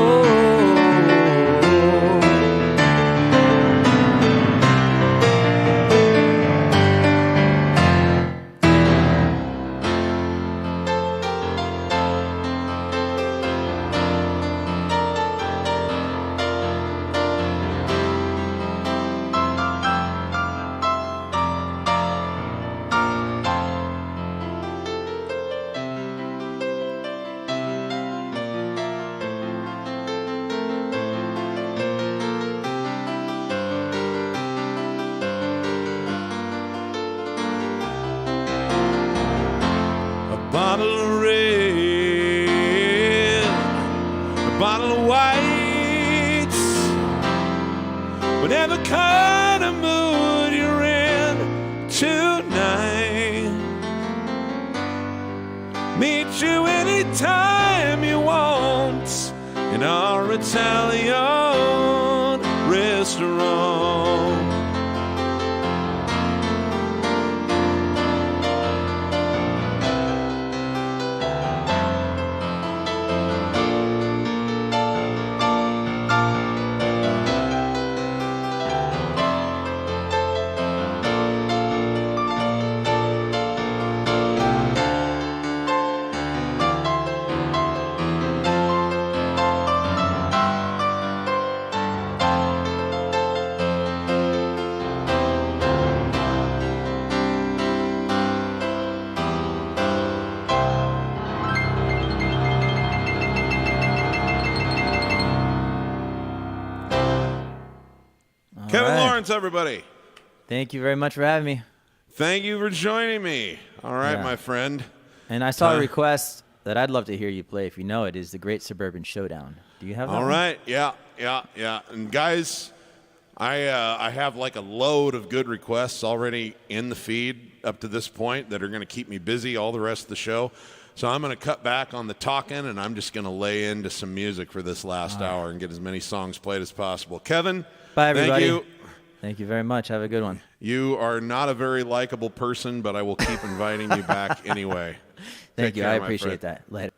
Bottle of red, a bottle of whites. Whatever kind of mood you're in tonight, meet you anytime you want in our Italian restaurant. Laurence, everybody. Thank you very much for having me. Thank you for joining me. All right, Yeah. my friend. And I saw a request that I'd love to hear you play, if you know it, is the Great Suburban Showdown. Do you have that? All one? right, yeah. And guys, I have like a load of good requests already in the feed up to this point that are going to keep me busy all the rest of the show. So I'm going to cut back on the talking, and I'm just going to lay into some music for this last hour and get as many songs played as possible. Kevin, Bye, everybody. thank you. Thank you very much. Have a good one. You are not a very likable person, but I will keep inviting you back anyway. Thank Take you. care, I my appreciate friend. that. Later.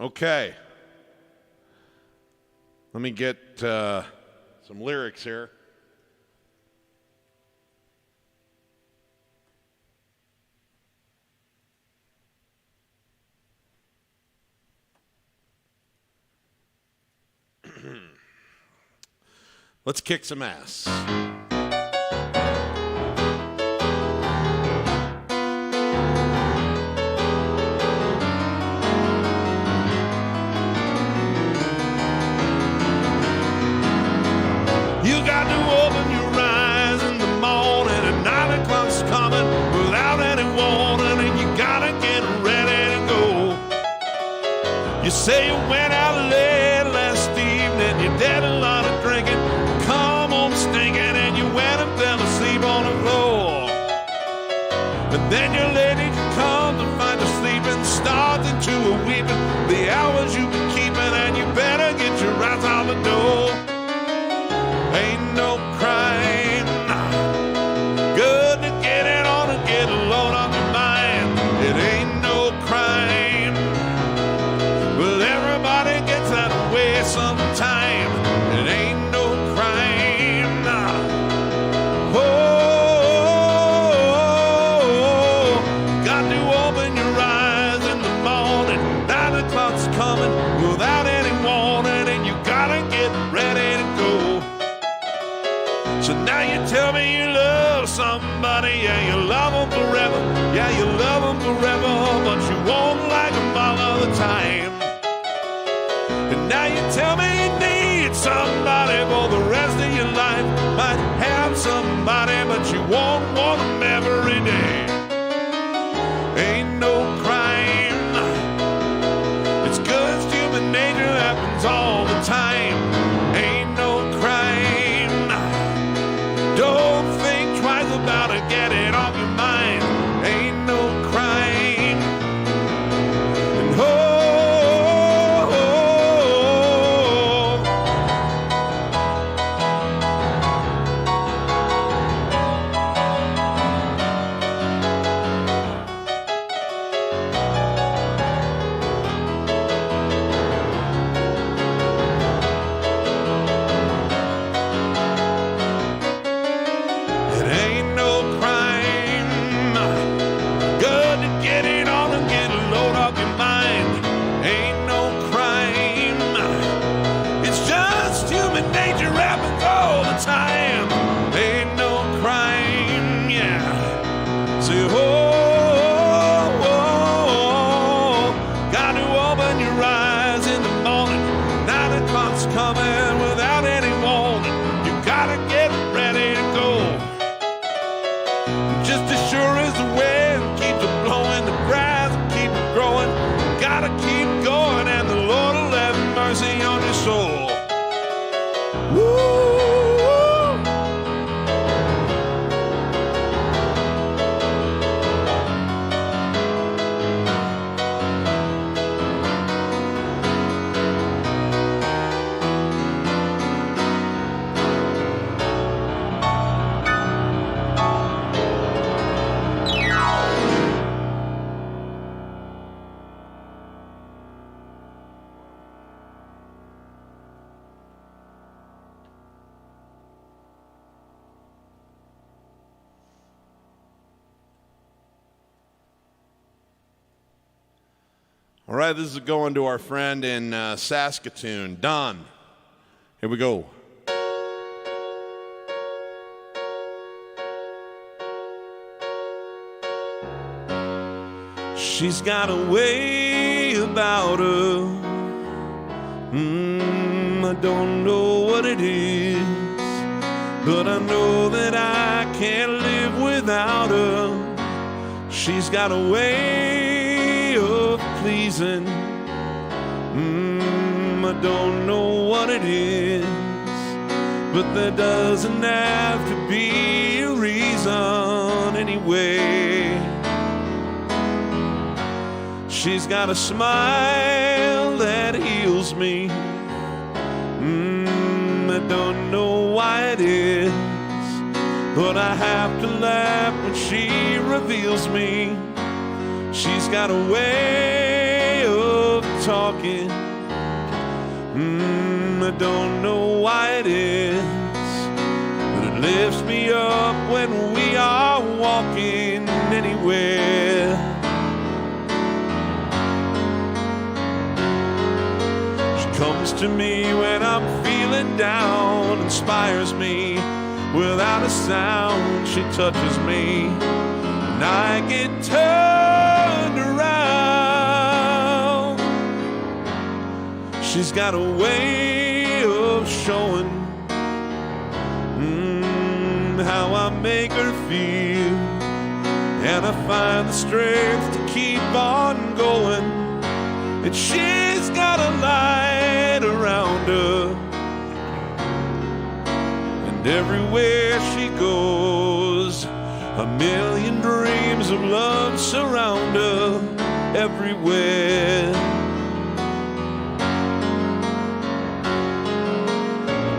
Okay. Let me get some lyrics here. Let's kick some ass. You got to open your eyes in the morning and 9 o'clock's coming without any warning, and you gotta get ready to go. You say you went out late last evening, you did a lot of drinking, come home stinking, and you went and fell asleep on the floor. But then your lady comes to find you sleeping, starts into a weeping, the hours you've been keeping, and you better get your eyes out the door. Ain't no crime, good to get it on and get a load off your mind. It ain't no crime, well everybody gets that way sometime. It ain't no crime, oh, got to open your eyes in the morning, 9 o'clock's coming without any warning, and you gotta get ready to go. So now you tell me you love somebody, yeah, you love them forever, yeah, you love them forever, but you won't like them all of the time. And now you tell me you need somebody for the rest of your life, might have somebody, but you won't want them every day. Ain't no crime, it's good, it's human nature, happens all the time. Ain't no crime, don't think twice about it, get it off your mind. Ain't no crime. And oh, it ain't no crime. Good to get it on and get a load off your mind. Ain't no crime. It's just human nature, happens all the time. Ain't no crime, yeah. Say, got to open your eyes in the morning. 9 o'clock's coming without any warning. You gotta get ready to go. Just as sure as the wind keeps it blowing, the grass will keep it growing. Gotta keep going, and the Lord will have mercy on your soul. Woo! All right, this is going to our friend in Saskatoon, Don. Here we go. She's got a way about her. I don't know what it is, but I know that I can't live without her. She's got a way of pleasing. I don't know what it is, but there doesn't have to be a reason anyway. She's got a smile that heals me. I don't know why it is, but I have to laugh when she reveals me. She's got a way of talking. I don't know why it is, but it lifts me up when we are walking anywhere. She comes to me when I'm feeling down, inspires me without a sound. She touches me and I get turned around. She's got a way of showing how I make her feel, and I find the strength to keep on going. And she's got a light around her, and everywhere she goes, a million dreams of love surround her everywhere.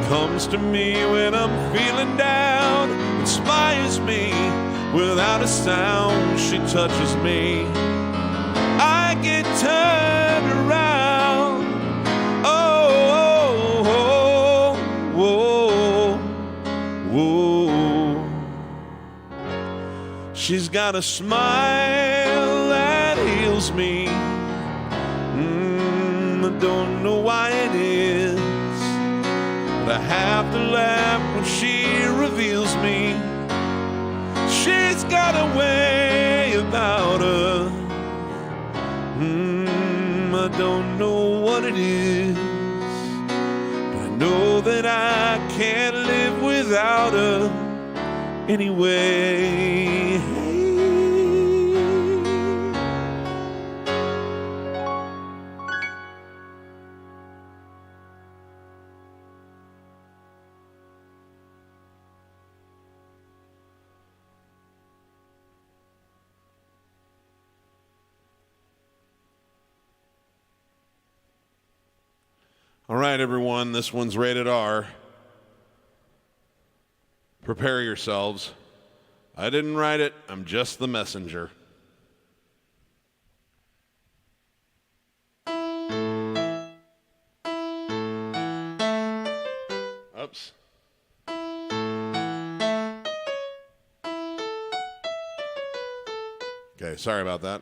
Comes to me when I'm feeling down, inspires me without a sound. She touches me, I get turned around. Oh, oh, oh, oh, oh. She's got a smile that heals me. I don't know why it is, I have to laugh when she reveals me. She's got a way about her. I don't know what it is, but I know that I can't live without her anyway. All right, everyone, this one's rated R. Prepare yourselves. I didn't write it, I'm just the messenger. Oops. Okay, sorry about that.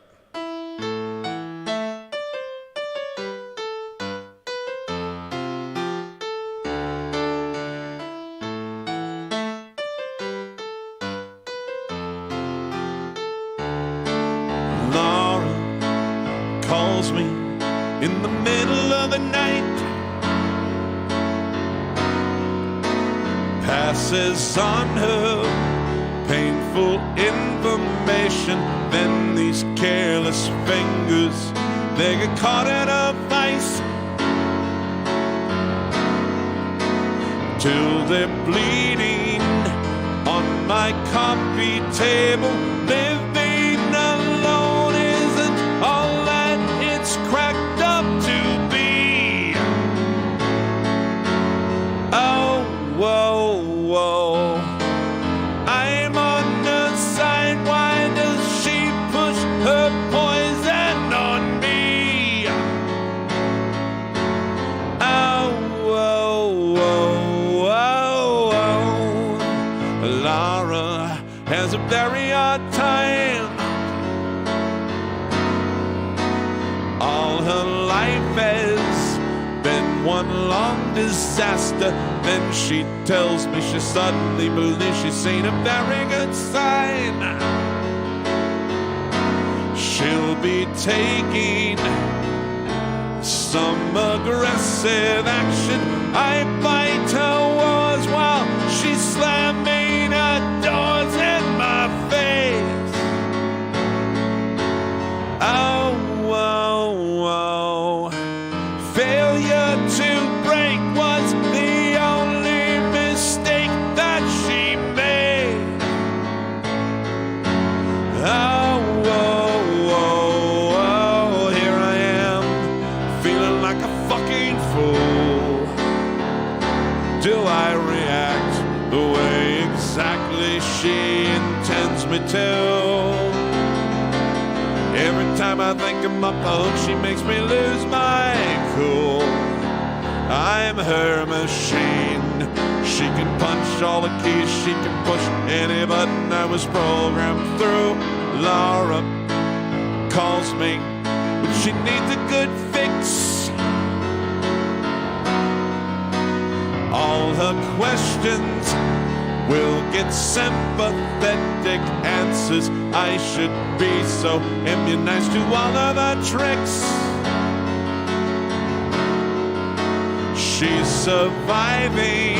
In the middle of the night, passes on her painful information. Then these careless fingers, they get caught in a vice till they're bleeding on my coffee table. Living alone isn't all that it's cracked up to be. Oh, whoa, whoa. I'm on the side. Why does she push her poison on me? Oh, whoa, whoa, whoa, whoa. Laura has a very hard time. All her life has been one long disaster. Then she tells me she suddenly believes she's seen a very good sign. she'll be taking some aggressive action. I bite her words while she's slamming her doors in my face. Oh, oh, oh. Failure to break was the only mistake that she made. Oh, oh, oh, oh. Here I am, feeling like a fucking fool. Do I react the way exactly she intends me to? Every time I think I'm up the hook, she makes me lose my cool. I'm her machine. She can punch all the keys, she can push any button I was programmed through. Laura calls me when she needs a good fix. All her questions will get sympathetic answers. I should be so immunized to all of her tricks. She's surviving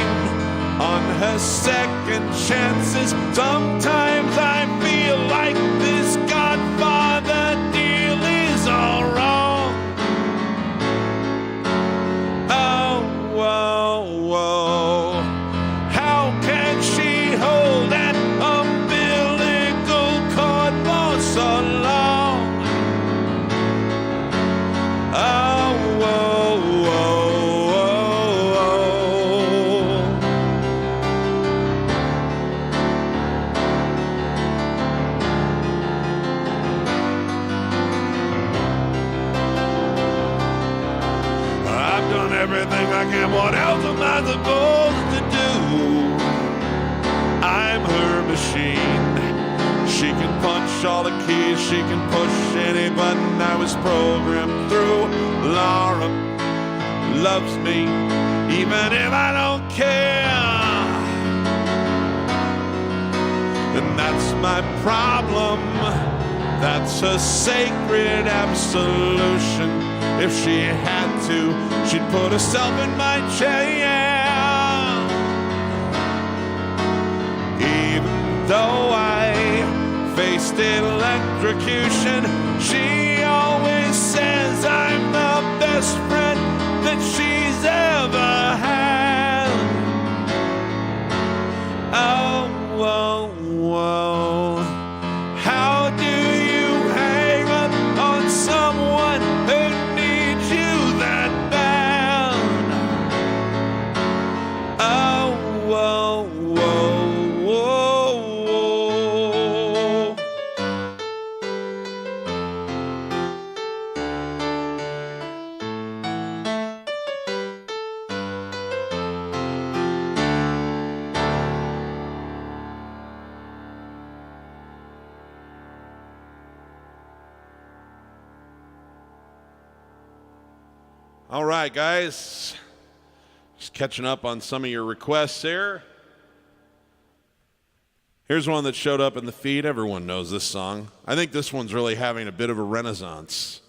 on her second chances. Sometimes I feel like this Godfather deal is all wrong. Oh, whoa, whoa. How can she hold an umbilical cord for so long? Oh, whoa, whoa, whoa. I've done everything I can. What else am I supposed to do? I'm her machine. She can punch all the keys, she can push any button I was programmed through. Laura loves me, even if I don't care. And that's my problem. That's a sacred absolution. If she had to, she'd put herself in my chair. Even though I faced electrocution, she always says I'm the best friend that she's ever had. Oh, whoa, whoa. How do you hang up on someone who needs you that bad? Oh, whoa, whoa, whoa, whoa. All right, guys. Just catching up on some of your requests here. Here's one that showed up in the feed. Everyone knows this song. I think this one's really having a bit of a renaissance.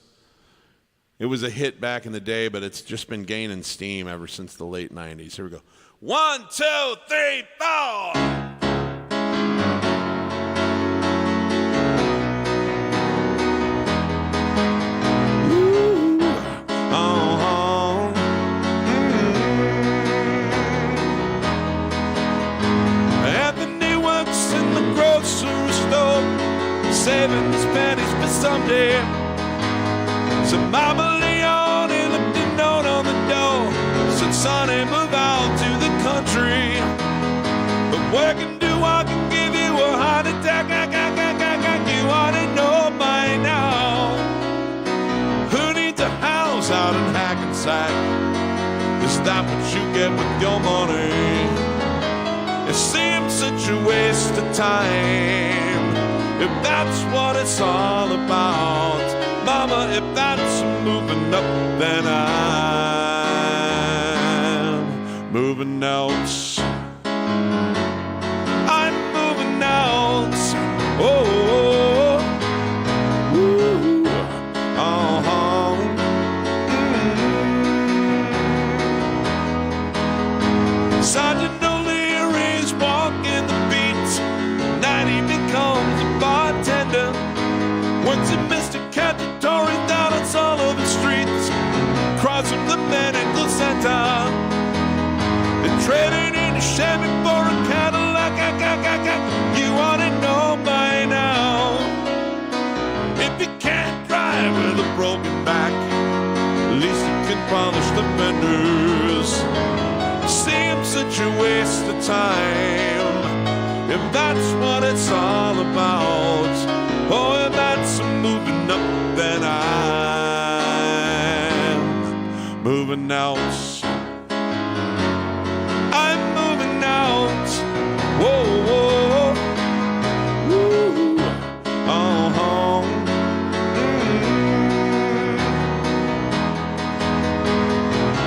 It was a hit back in the day, but it's just been gaining steam ever since the late 90s. Here we go. 1, 2, 3, 4. Saving his pennies for someday. So Mama Leon left a note on the door. Said, Sonny, move out to the country. But where can do I can give you a heart attack? You ought to know by now. Who needs a house out in Hackensack? Is that what you get with your money? It seems such a waste of time. If that's what it's all about, Mama, if that's moving up, then I'm moving out. I'm moving out. Oh, oh, oh. Chevy for a Cadillac. You ought to know by now. If you can't drive with a broken back, at least you can polish the fenders. Seems such a waste of time, if that's what it's all about. Oh, if that's moving up, then I'm moving out. I'm moving out. Whoa, whoa, woo, oh,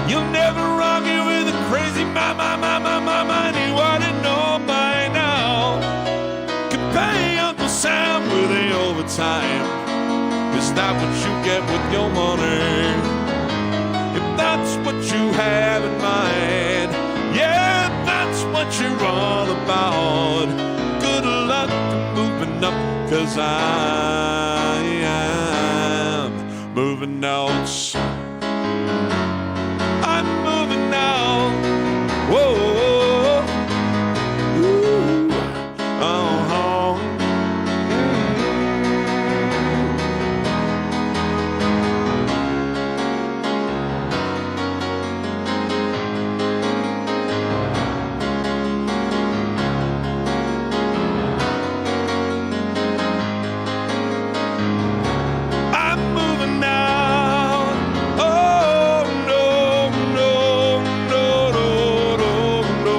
You'll never argue with a crazy mind. You ought to know by now. Can pay Uncle Sam with the overtime. Is that what you get with your money? If that's what you have in mind, yeah, if that's what you're all about. Good luck moving up, 'cause I am moving out. I'm moving out. Whoa, ooh, oh, I'm moving out. Oh no, no, no, no, no, no.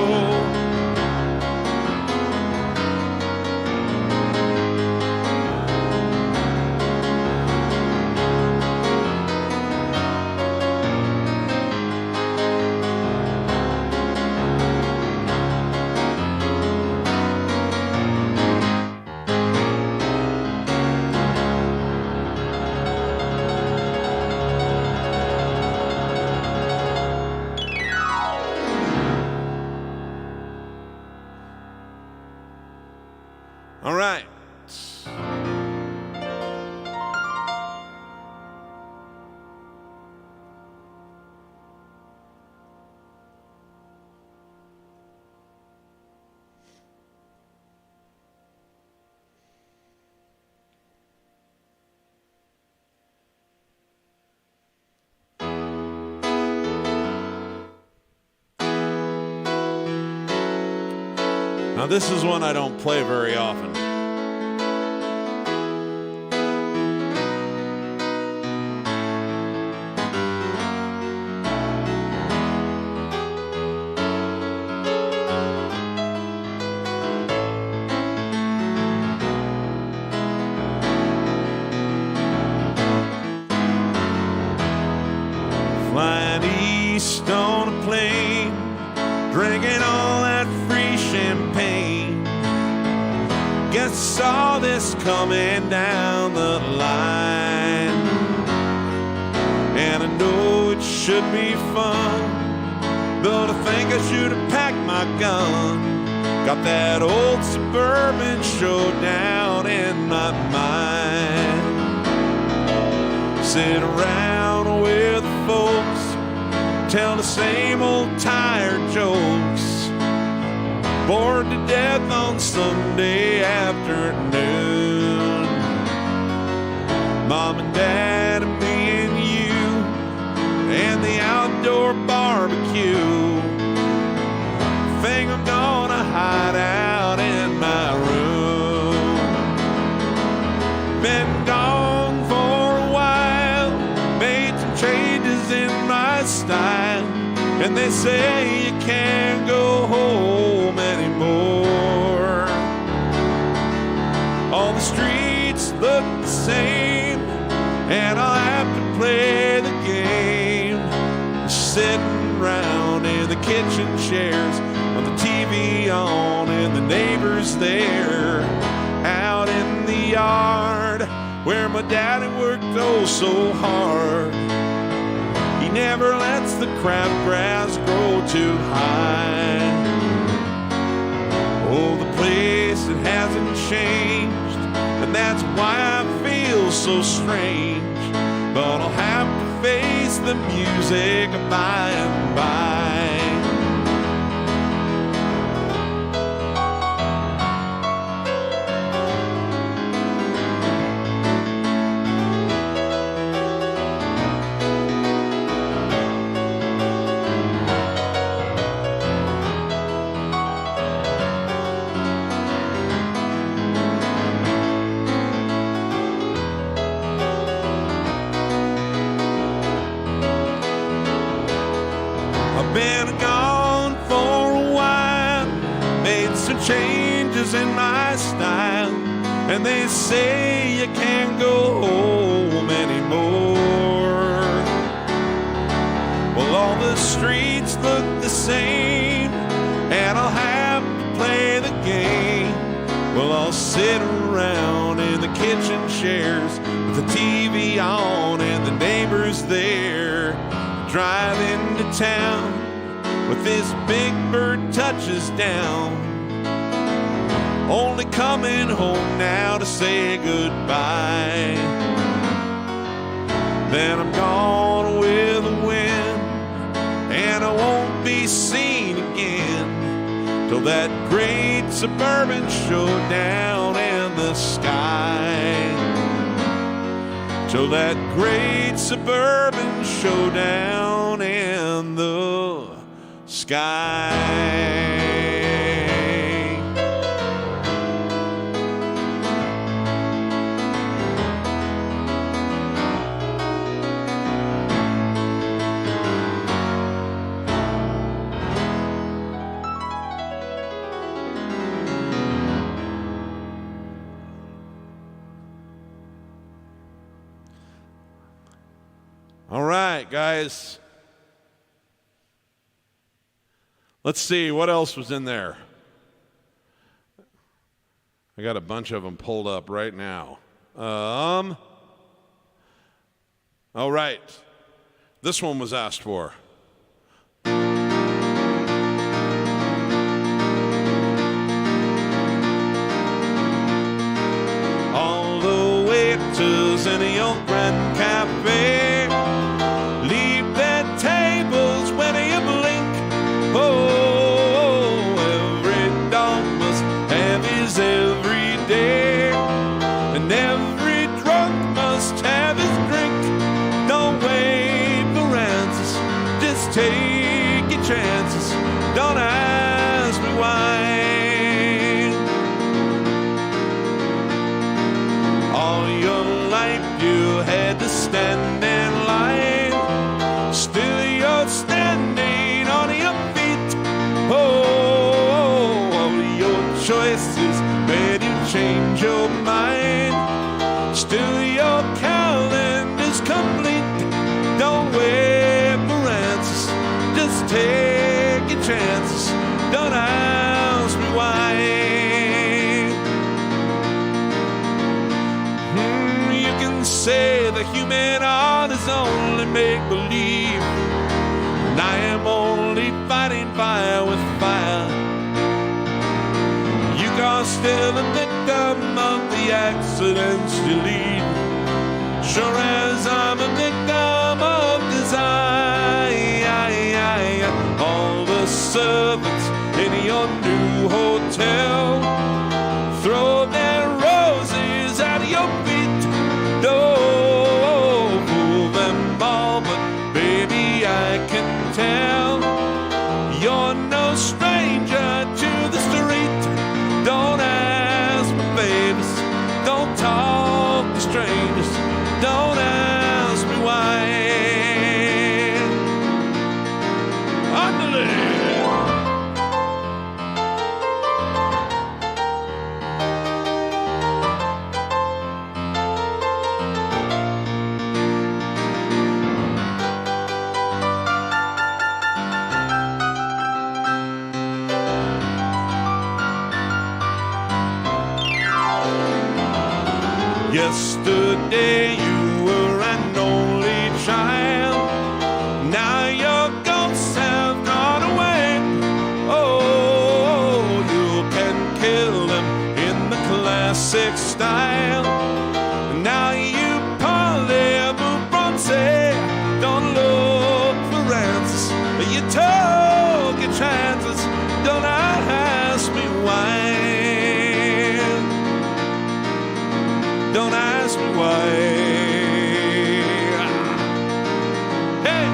All right. Now this is one I don't play very often. Flying east on a plane, drinking all that free champagne. Guess saw this coming down the line, and I know it should be fun, but I think I should have packed my gun. Got that old Suburban Showdown in my mind. Sit around with folks, tell the same old tired jokes. Bored to death on Sunday afternoon. Mom and Dad and me and you, and the outdoor barbecue. Think I'm gonna hide out in my room. Been gone for a while, made some changes in my style, and they say you can't go home anymore. All the streets look the same, and I'll have to play the game. Sitting around in the kitchen chairs, on the TV on, and the neighbors there. Out in the yard, where my daddy worked oh so hard. He never lets the crabgrass grow too high. Oh, the place, it hasn't changed, and that's why I feel so strange. But I'll have to face the music by and by. changes in my style, and they say you can't go home anymore. Well, all the streets look the same, and I'll have to play the game. Well, I'll sit around in the kitchen chairs with the TV on and the neighbors there. Drive into town with this big bird touches down, only coming home now to say goodbye. Then I'm gone with the wind, and I won't be seen again till that great suburban showdown in the sky. Till that great suburban showdown in the sky. All right, guys. Let's see, what else was in there? I got a bunch of them pulled up right now. All right. This one was asked for. All the waiters in the old Grand Cafe leave their tables when you blink. Oh, every dog must have his every day, and every drunk must have his drink. Don't wait for answers, just take your chances. Don't ask me why. All your life you had to stand in line, still you're standing on your feet. Oh, all your choices made you change your mind, still your calendar's complete. Don't wait for answers, just take your chances. Don't ask me why. You can say the human heart is only make-believe, and I am only fighting fire with fire. You are still a victim of the accidents you lead, sure as I'm a victim of desire. All the servants in your new hotel throw their roses at your feet. Don't fool them all, but baby, I can tell you're no stranger to the street. Don't ask for favors, don't talk to strangers. Don't ask me why. Underlay. Yesterday you were an only child, now your ghosts have gone away. Oh, you can kill them in the classic style. Now you parlez-vous français, don't look for answers, you took your chances. Don't ask me why. Don't ask me why. Hey!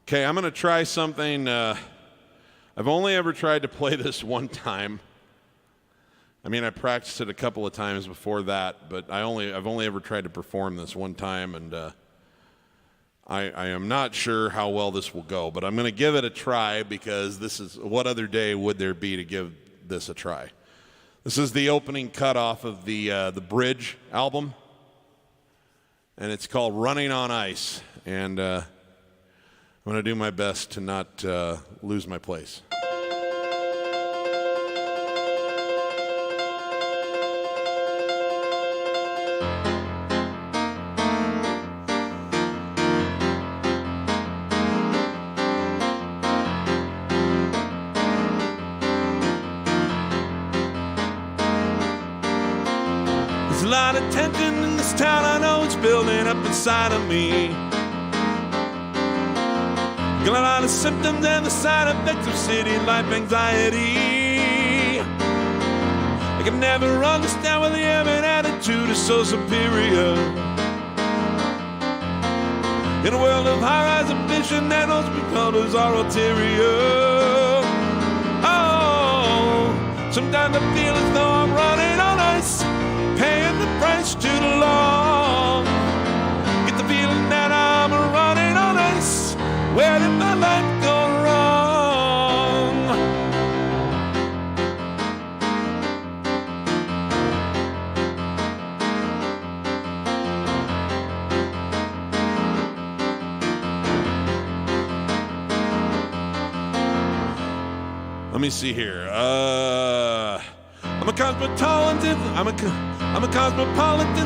Okay, I'm going to try something a I've only ever tried to play this one time. I mean, I practiced it a couple of times before that, but I've only ever tried to perform this one time, and I am not sure how well this will go, but I'm going to give it a try because this is, what other day would there be to give this a try? This is the opening cut off of the Bridge album, and it's called Running on Ice, and I'm going to do my best to not lose my place. There's a lot of tension in this town, I know it's building up inside of me. Got a lot of symptoms and the side effects of city life anxiety. I can never understand why the human attitude is so superior. In a world of high-rise ambition that those big colors are ulterior. Oh, sometimes I feel as though I'm running on ice, paying the price too long. Get the feeling that I'm running on ice. Where did my life go wrong? Let me see here. I'm a cosmopolitan,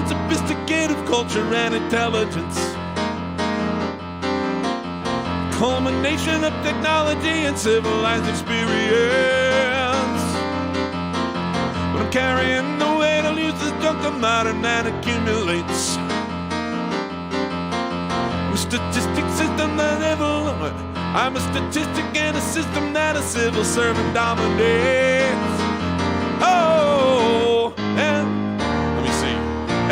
sophisticated culture and intelligence. Culmination of technology and civilized experience. But I'm carrying the weight of useless junk of modern man accumulates. I'm a statistic system that I'm a statistic in a system that a civil servant dominates. Oh, and let me see.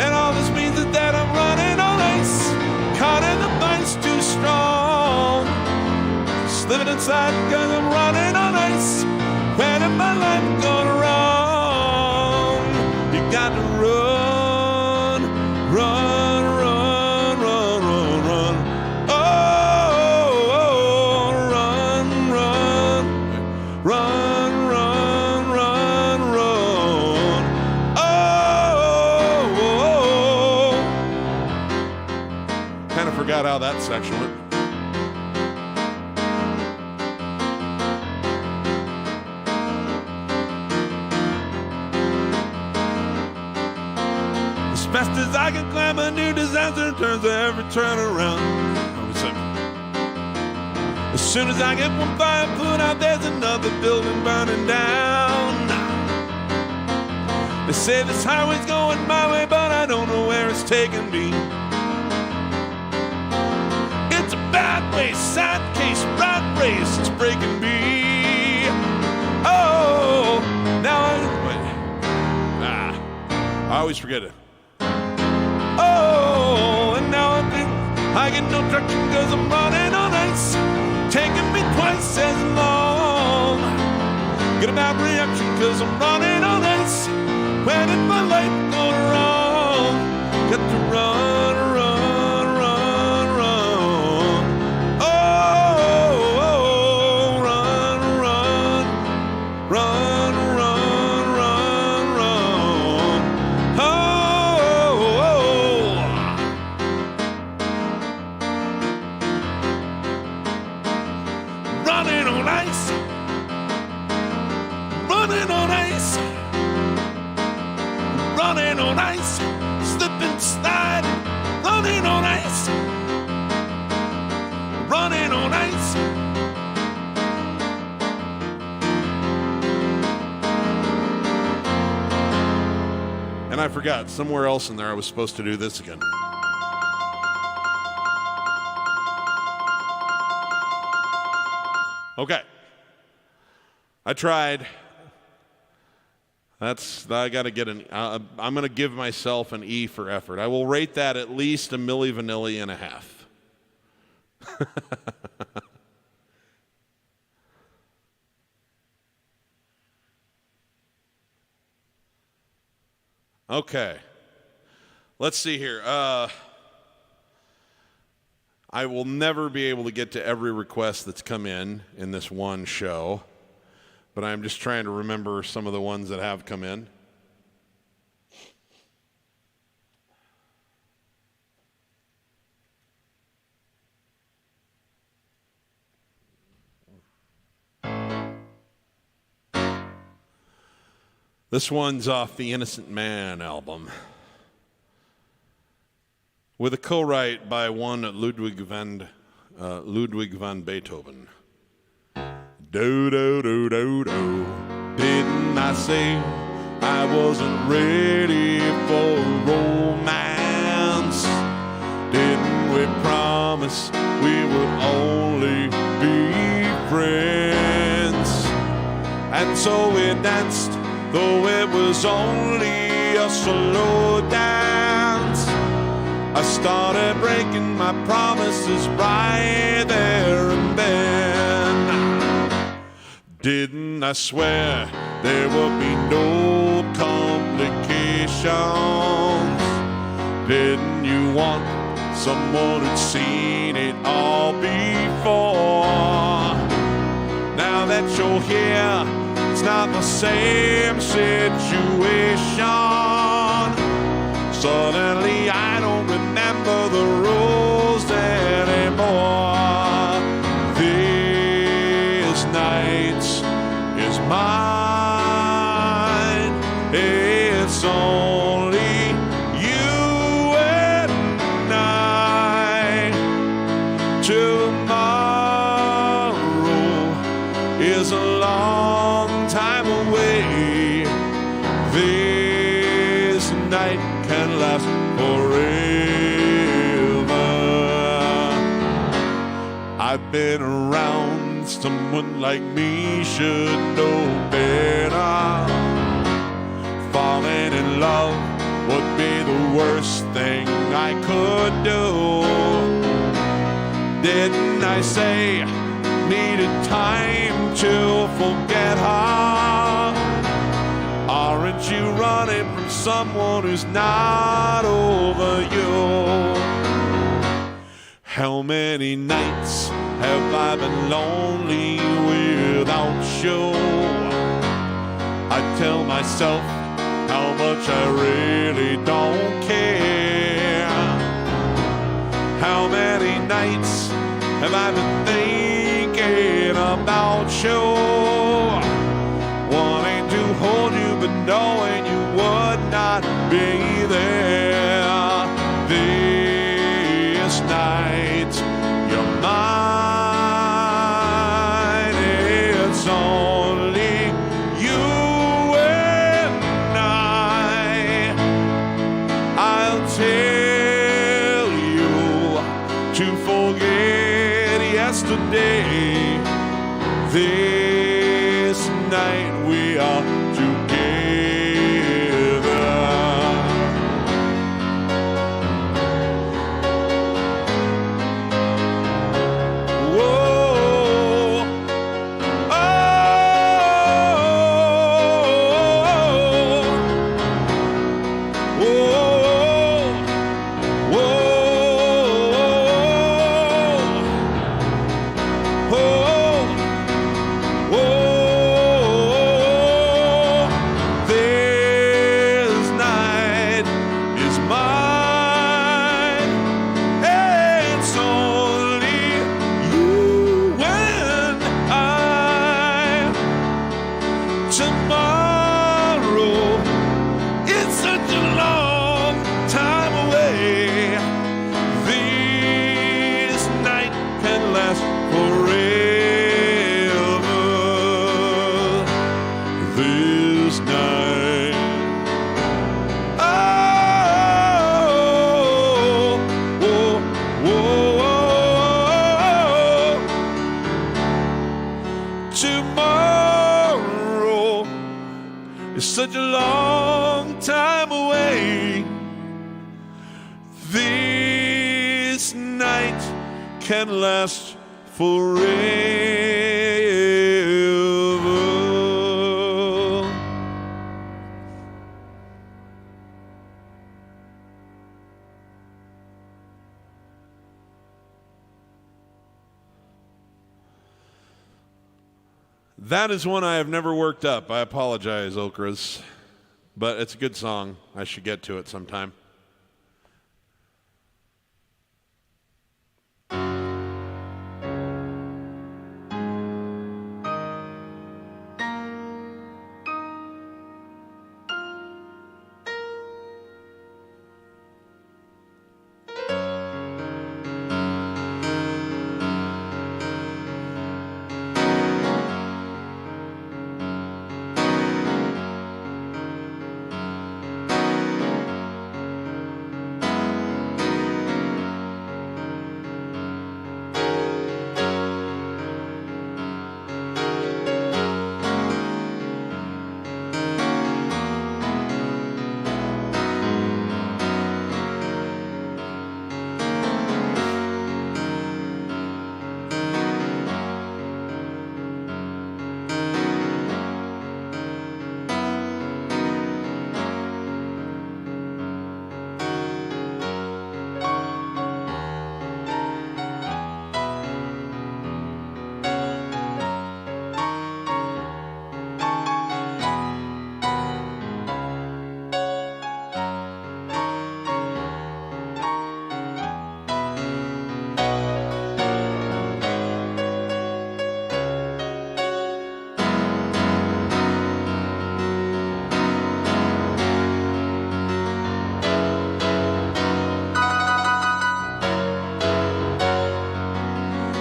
And all this means is that I'm running on ice, caught in the vice too strong. Living inside because I'm running on ice. Where did my life go wrong? You got to run, run, run, run, run, run. Oh, run, run, run, run, run, run. Oh, kind of forgot how that section went. Fast as I can climb, a new disaster turns every turn around. As soon as I get one fire put out, there's another building burning down. They say this highway's going my way, but I don't know where it's taking me. It's a bad way, sad case, rat race, it's breaking me. Oh, now I always forget it. Oh, and now I get no traction because I'm running on ice, taking me twice as long. Get a bad reaction because I'm running on ice. Where did my life go wrong? Got to run, run, run, run. Oh, run, run, run, run, run, run. Running on ice, running on ice, running on ice, slipping, sliding, running on ice, running on ice. And I forgot, somewhere else in there I was supposed to do this again. Okay. I tried. I got to get I'm going to give myself an E for effort. I will rate that at least a Milli Vanilli and a half. Okay. Let's see here. I will never be able to get to every request that's come in this one show, but I'm just trying to remember some of the ones that have come in. This one's off the Innocent Man album, with a co-write by one Ludwig van Beethoven. Do do do do do. Didn't I say I wasn't ready for romance? Didn't we promise we would only be friends? And so we danced, though it was only a slow dance. I started breaking my promises right there and then. Didn't I swear there would be no complications? Didn't you want someone who'd seen it all before? Now that you're here, it's not the same situation. Suddenly I don't remember the rules anymore. This night is mine. It's only you and I. Tomorrow is a long time away. This night can last forever. I've been around, someone like me should know better. Falling in love would be the worst thing I could do. Didn't I say needed time to forget her? Aren't you running from someone who's not over you? How many nights have I been lonely without you? I tell myself how much I really don't care. How many nights have I been thinking about you? Wanting to hold you, but knowing you would not be there. This night, you're mine. It's only you and I. I'll tell you to forget yesterday. This night we are together. Whoa, oh, whoa, whoa, whoa, whoa. This night is mine. It's only you and I. Tomorrow, it's such a long time away. This night can last forever. This night. Oh, whoa, whoa. Tomorrow is such a long time away. This night can last forever. That is one I have never worked up. I apologize, Okras. But it's a good song. I should get to it sometime.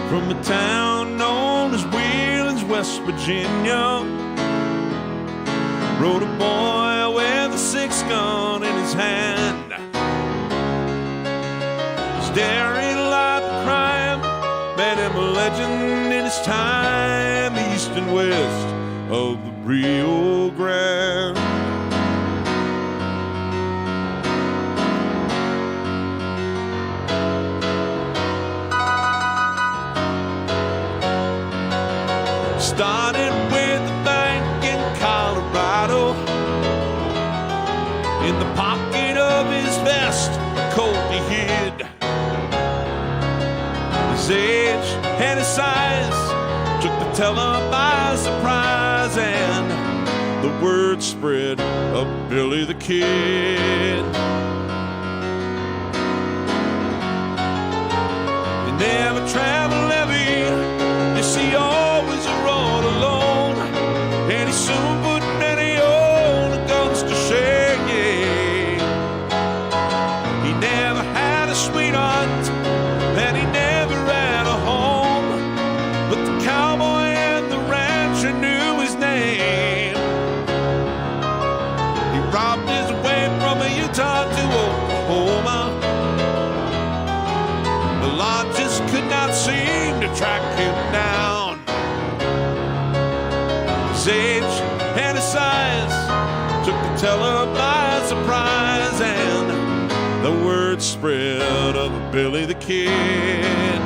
From a town known as Wheeling, West Virginia, rode a boy with a 6-gun in his hand. His daring life of crime made him a legend in his time, east and west of the Rio Grande. Started with a bank in Colorado. In the pocket of his vest, a coat he hid. His age and his size took the teller by surprise, and the word spread of Billy the Kid. He never traveled heavy, you see, always rode alone, and he soon put many old guns to shame. He never had a sweetheart, and he never had a home, but the cowboy and the rancher knew his name. He robbed his way from Utah to Oklahoma. The law just could not seem to track him down. His age and his size took the teller by surprise, and the word spread of Billy the Kid.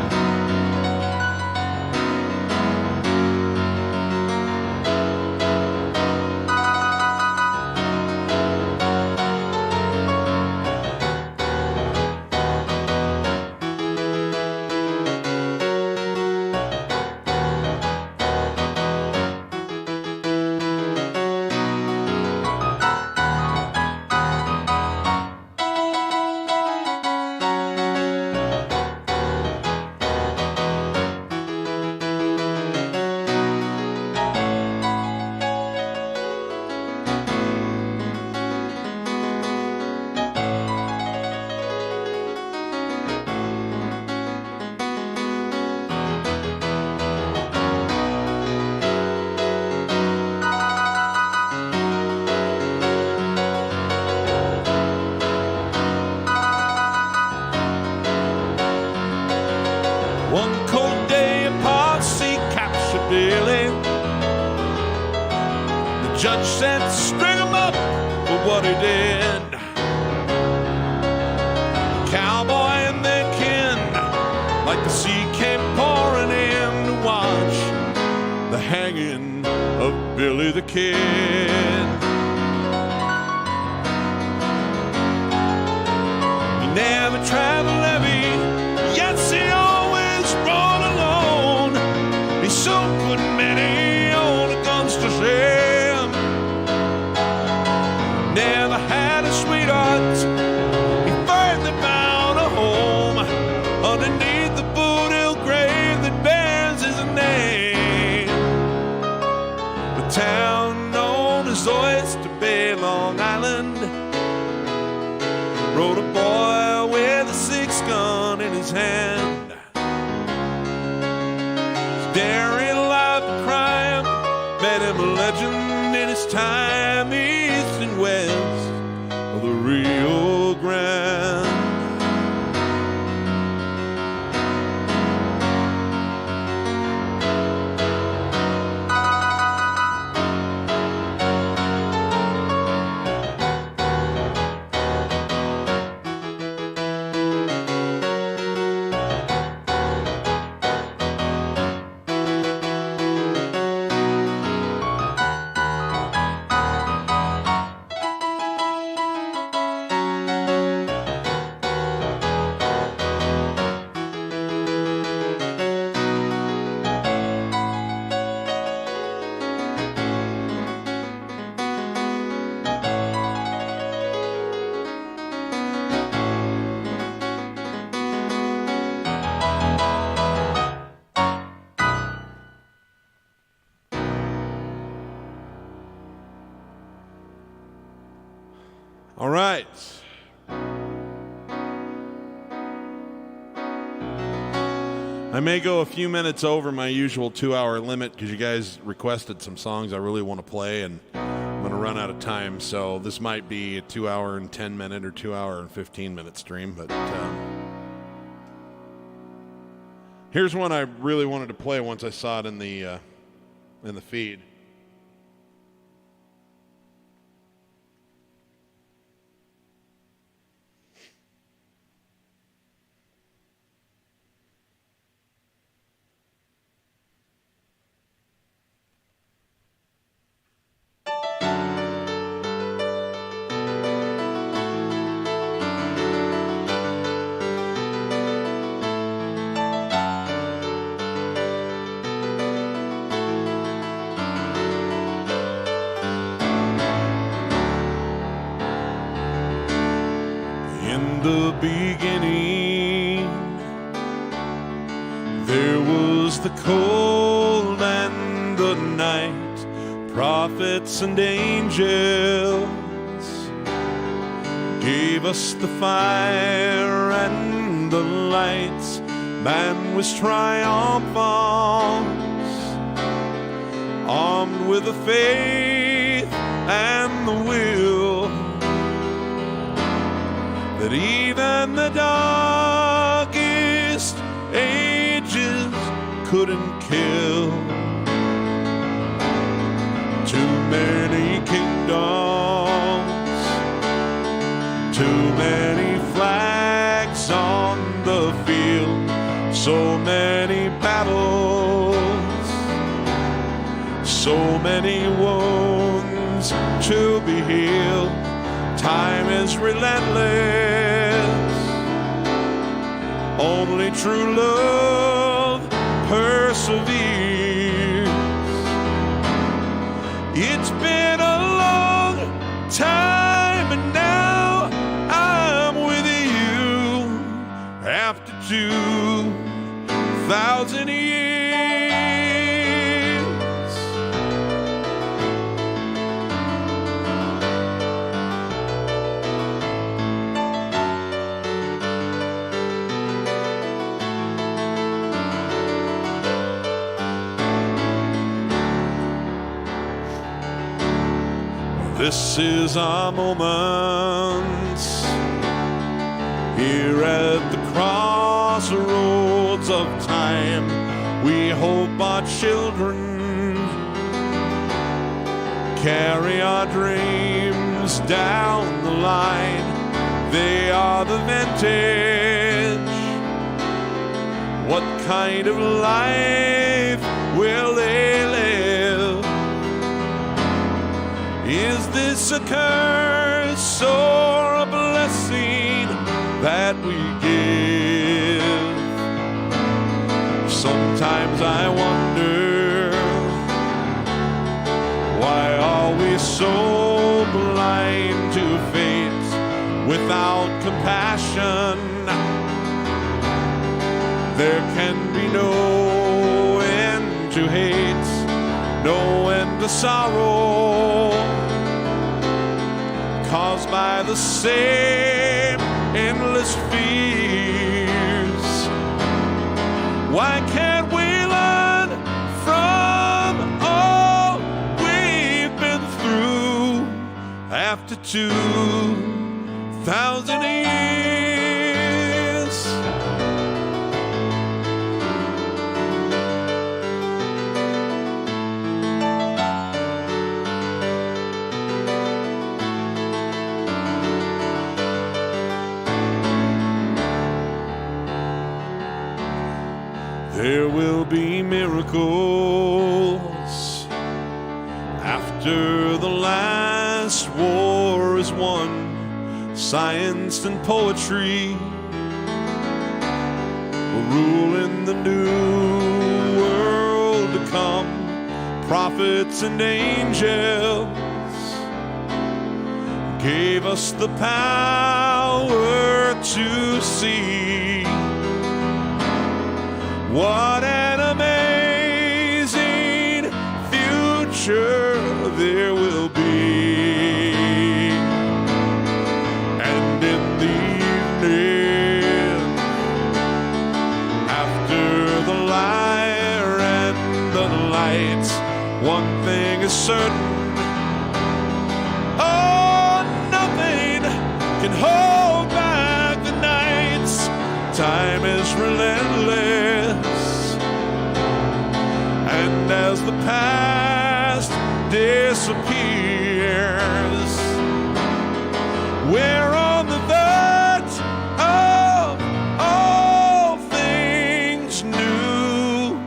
One cold day apart, sea captured Billy. The judge said to string him up for what he did. The cowboy and their kin, like the sea, came pouring in to watch the hanging of Billy the Kid. He never traveled heavy, yet he always rode alone. He so don't put many on the guns to shame. Never had a sweetheart. He finally found a home underneath the Boot Hill grave that bears his name. The town known as Oyster Bay, Long Island, rode a boy with a 6-gun in his hand. His daring life of crime made him a legend in his time, east and west of the Rio Grande. All right. I may go a few minutes over my usual 2-hour limit because you guys requested some songs I really want to play, and I'm going to run out of time. So this might be a 2-hour and 10-minute or 2-hour and 15-minute stream. But here's one I really wanted to play once I saw it in the feed. The beginning, there was the cold and the night, prophets and angels gave us the fire and the lights. Man was triumphant, armed with the faith and the will that even the darkest ages couldn't kill. Too many kingdoms, too many flags on the field, so many battles, so many wounds to be healed. Time is relentless, only true love perseveres. It's been a long time, and now I'm with you after 2,000 years. This is our moment here at the crossroads of time. We hope our children carry our dreams down the line. They are the vintage. What kind of life will they live? Is this a curse or a blessing that we give? Sometimes I wonder so blind to fate without compassion. There can be no end to hate, no end to sorrow, caused by the same endless fears. Why can't we learn from all we've been through after 2,000 years? There will be miracles after the last war is won. Science and poetry will rule in the new world to come. Prophets and angels gave us the power to see. What an amazing future there will be. And in the evening, after the lyre and the light, one thing is certain: oh, nothing can hold back the nights. Time is relentless, and as the past disappears, we're on the verge of all things new.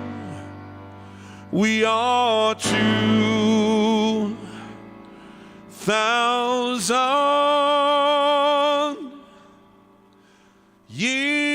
We are 2,000 years.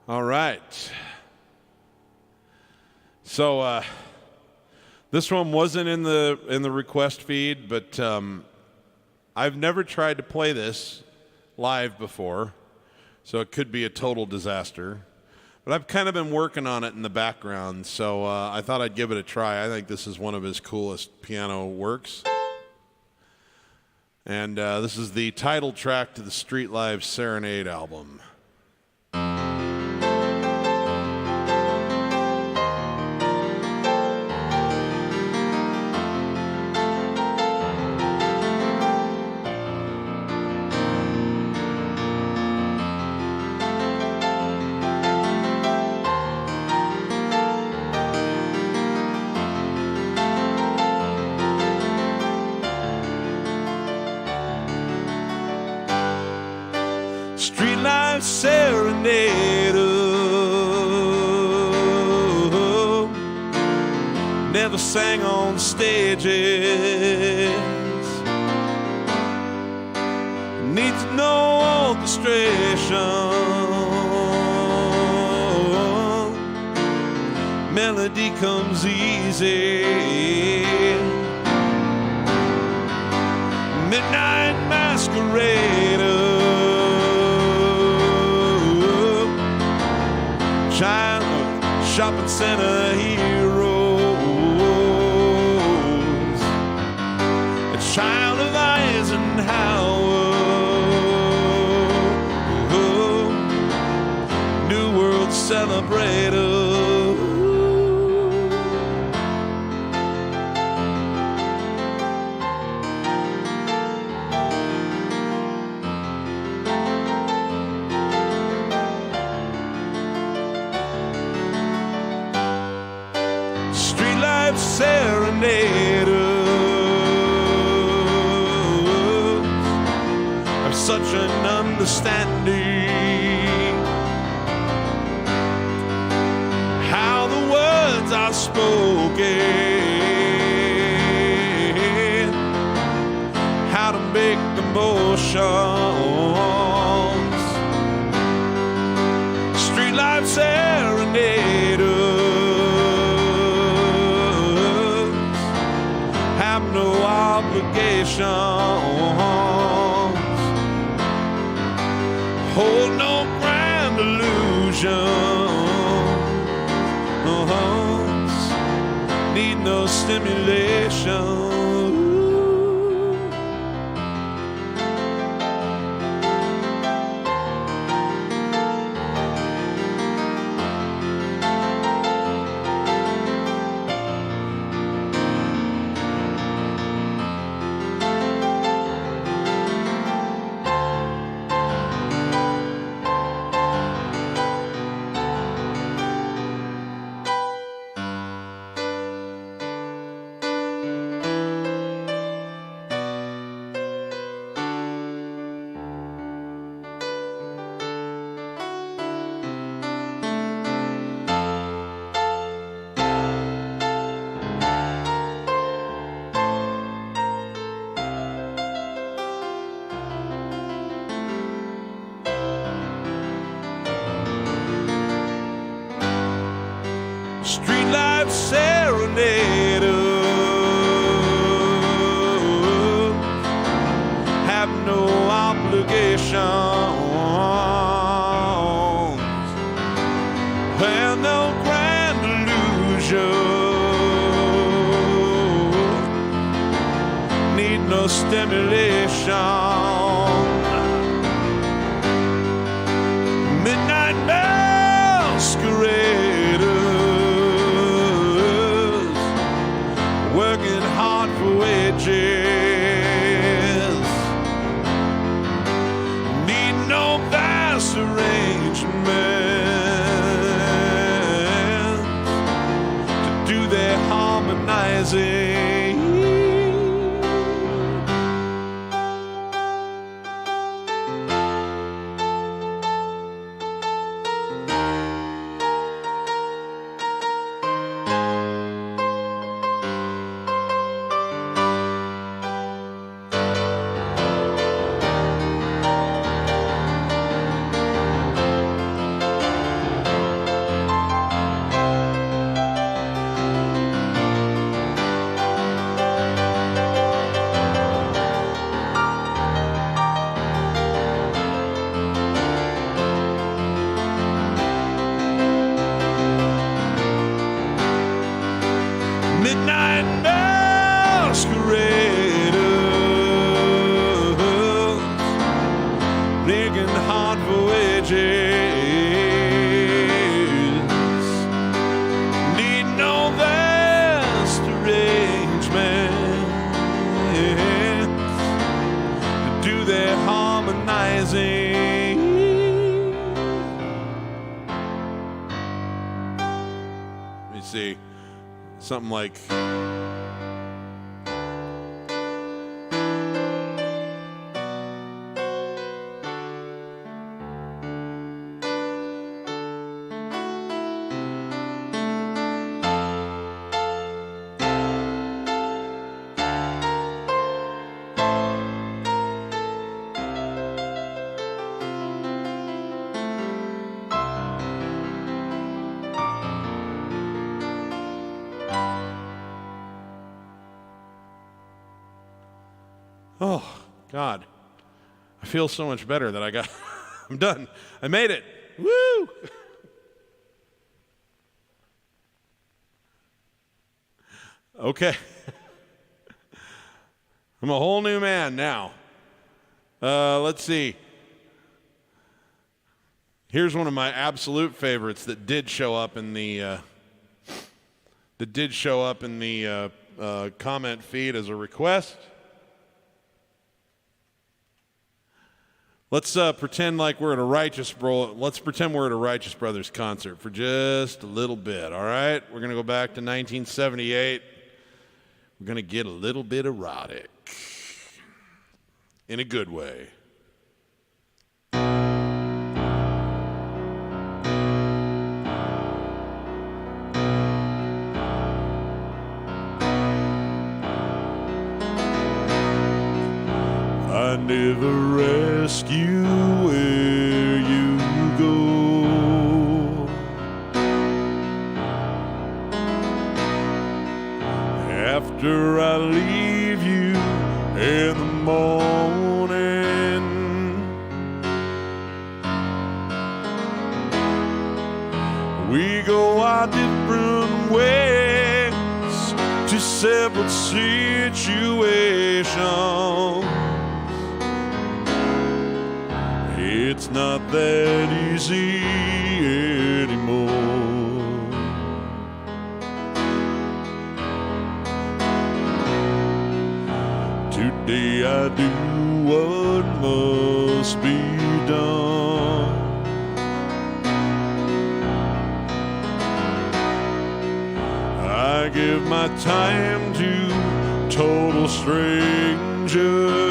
All right. So this one wasn't in the request feed, but I've never tried to play this live before, so it could be a total disaster. But I've kind of been working on it in the background, so I thought I'd give it a try. I think this is one of his coolest piano works. And this is the title track to the Streetlife Serenade album. Streetlife Serenader, never sang on stages, needs no orchestration, melody comes easy, midnight masquerader, child of shopping center heroes, a child of Eisenhower, New World celebrator. Streetlife Serenaders have such an understanding how the words are spoken, how to make the motions. Streetlife Serenaders have no obligations, hold no grand illusions, need no stimulation. Streetlife Serenaders have no obligations and no grand illusion, need no stimulation. Midnight masqueraders working hard for wages, need no vast arrangement to do their harmonizing. Midnight masqueraders making hard for wages, need no vast arrangement to do their harmonizing. Let me see. Something like oh, God. I feel so much better that I got, I'm done. I made it. Woo! Okay. I'm a whole new man now. Let's see. Here's one of my absolute favorites that did show up in the comment feed as a request. Let's pretend like we're at a Righteous Brothers concert for just a little bit, all right? We're going to go back to 1978. We're going to get a little bit erotic in a good way. I never ask you where you go. After I leave you in the morning, we go our different ways to separate situations. It's not that easy anymore. Today I do what must be done. I give my time to total strangers.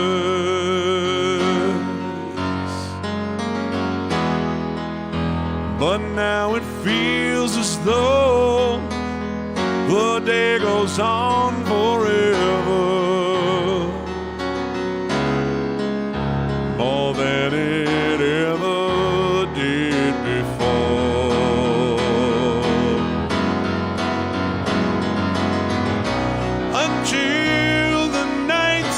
But now it feels as though the day goes on forever, more than it ever did before. Until the night,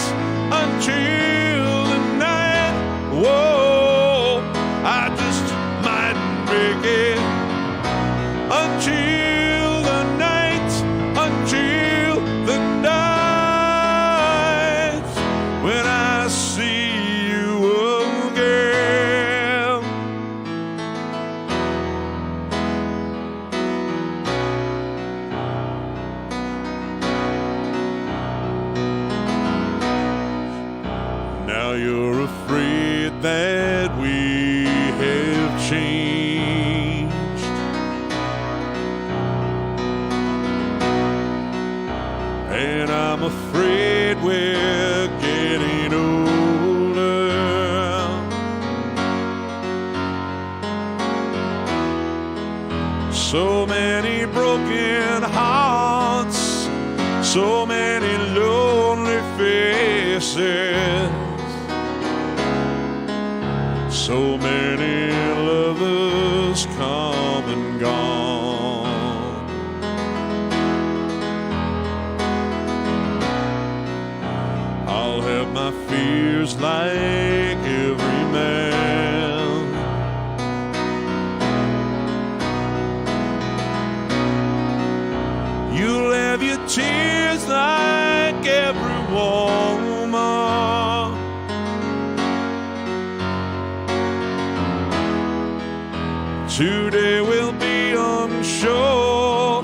whoa, I just might make it. Until the night, when I see you again. Now you're afraid that we have changed, and I'm afraid we're getting older. So many broken hearts, so many lonely faces, so many lovers come and gone. I'll have my fears like every man. You'll have your tears like every woman. Today we'll be unsure.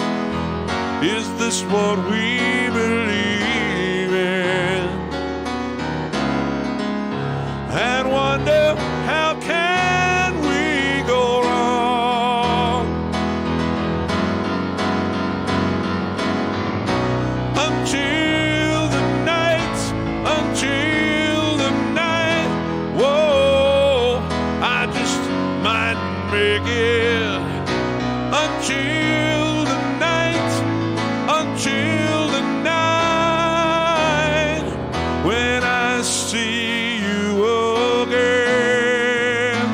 Is this what we believe in? And wonder, how can we go wrong? Until the night, whoa, I just might make it. Until the night, when I see you again.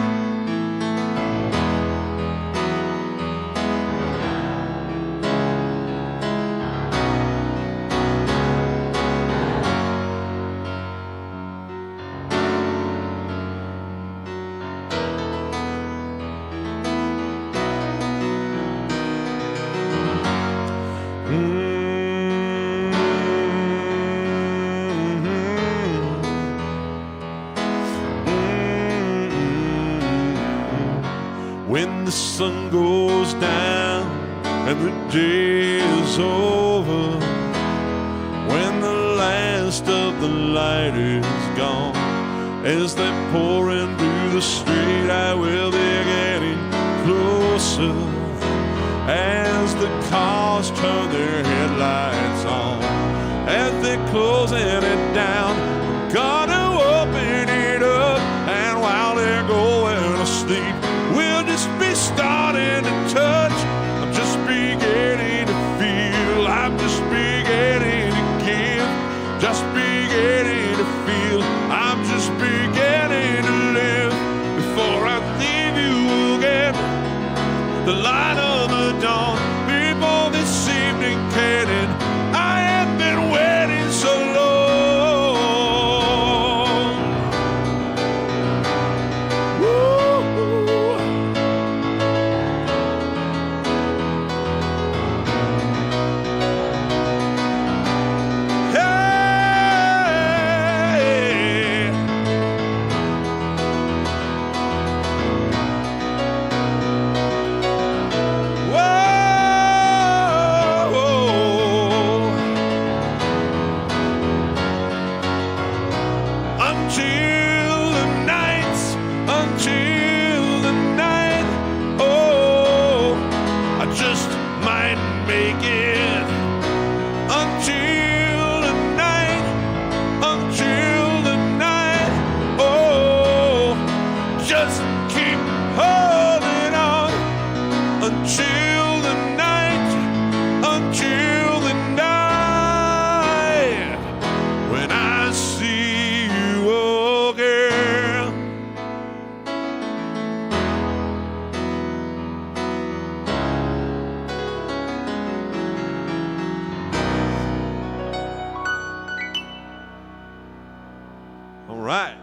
When the sun goes down and the day is over, when the last of the light is gone, As they pour into the street, I will be getting closer. As the cars turn their headlights on, as they're closing it down, I'm gonna open it up. And while they're going to sleep, we'll just be starting to touch. I'm just beginning to feel, I'm just beginning to give, just beginning to feel, I'm just beginning to live. Before I leave you again, the light of the dawn, before this evening caning, I have been waiting so long. Woo-hoo. Hey. Until the night, oh, I just might make it. Until the night, oh, just keep holding on. Until the night, when I see you again. All right.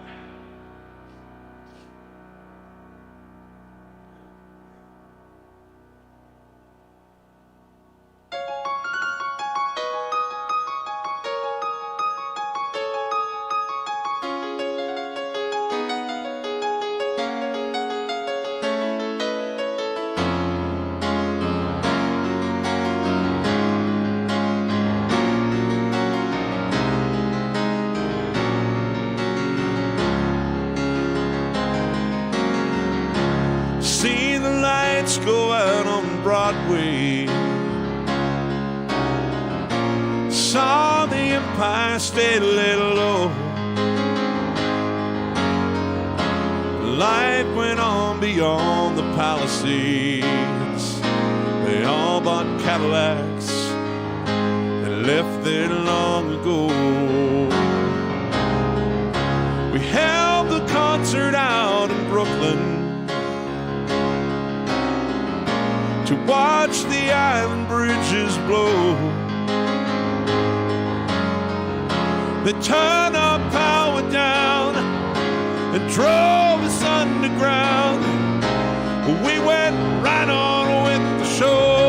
See the lights go out on Broadway. Saw the Empire State laid low. Life went on beyond the Palisades. They all bought Cadillacs and left there long ago. We held the concert out in Brooklyn to watch the island bridges blow. They turned our power down and drove us underground. We went right on with the show.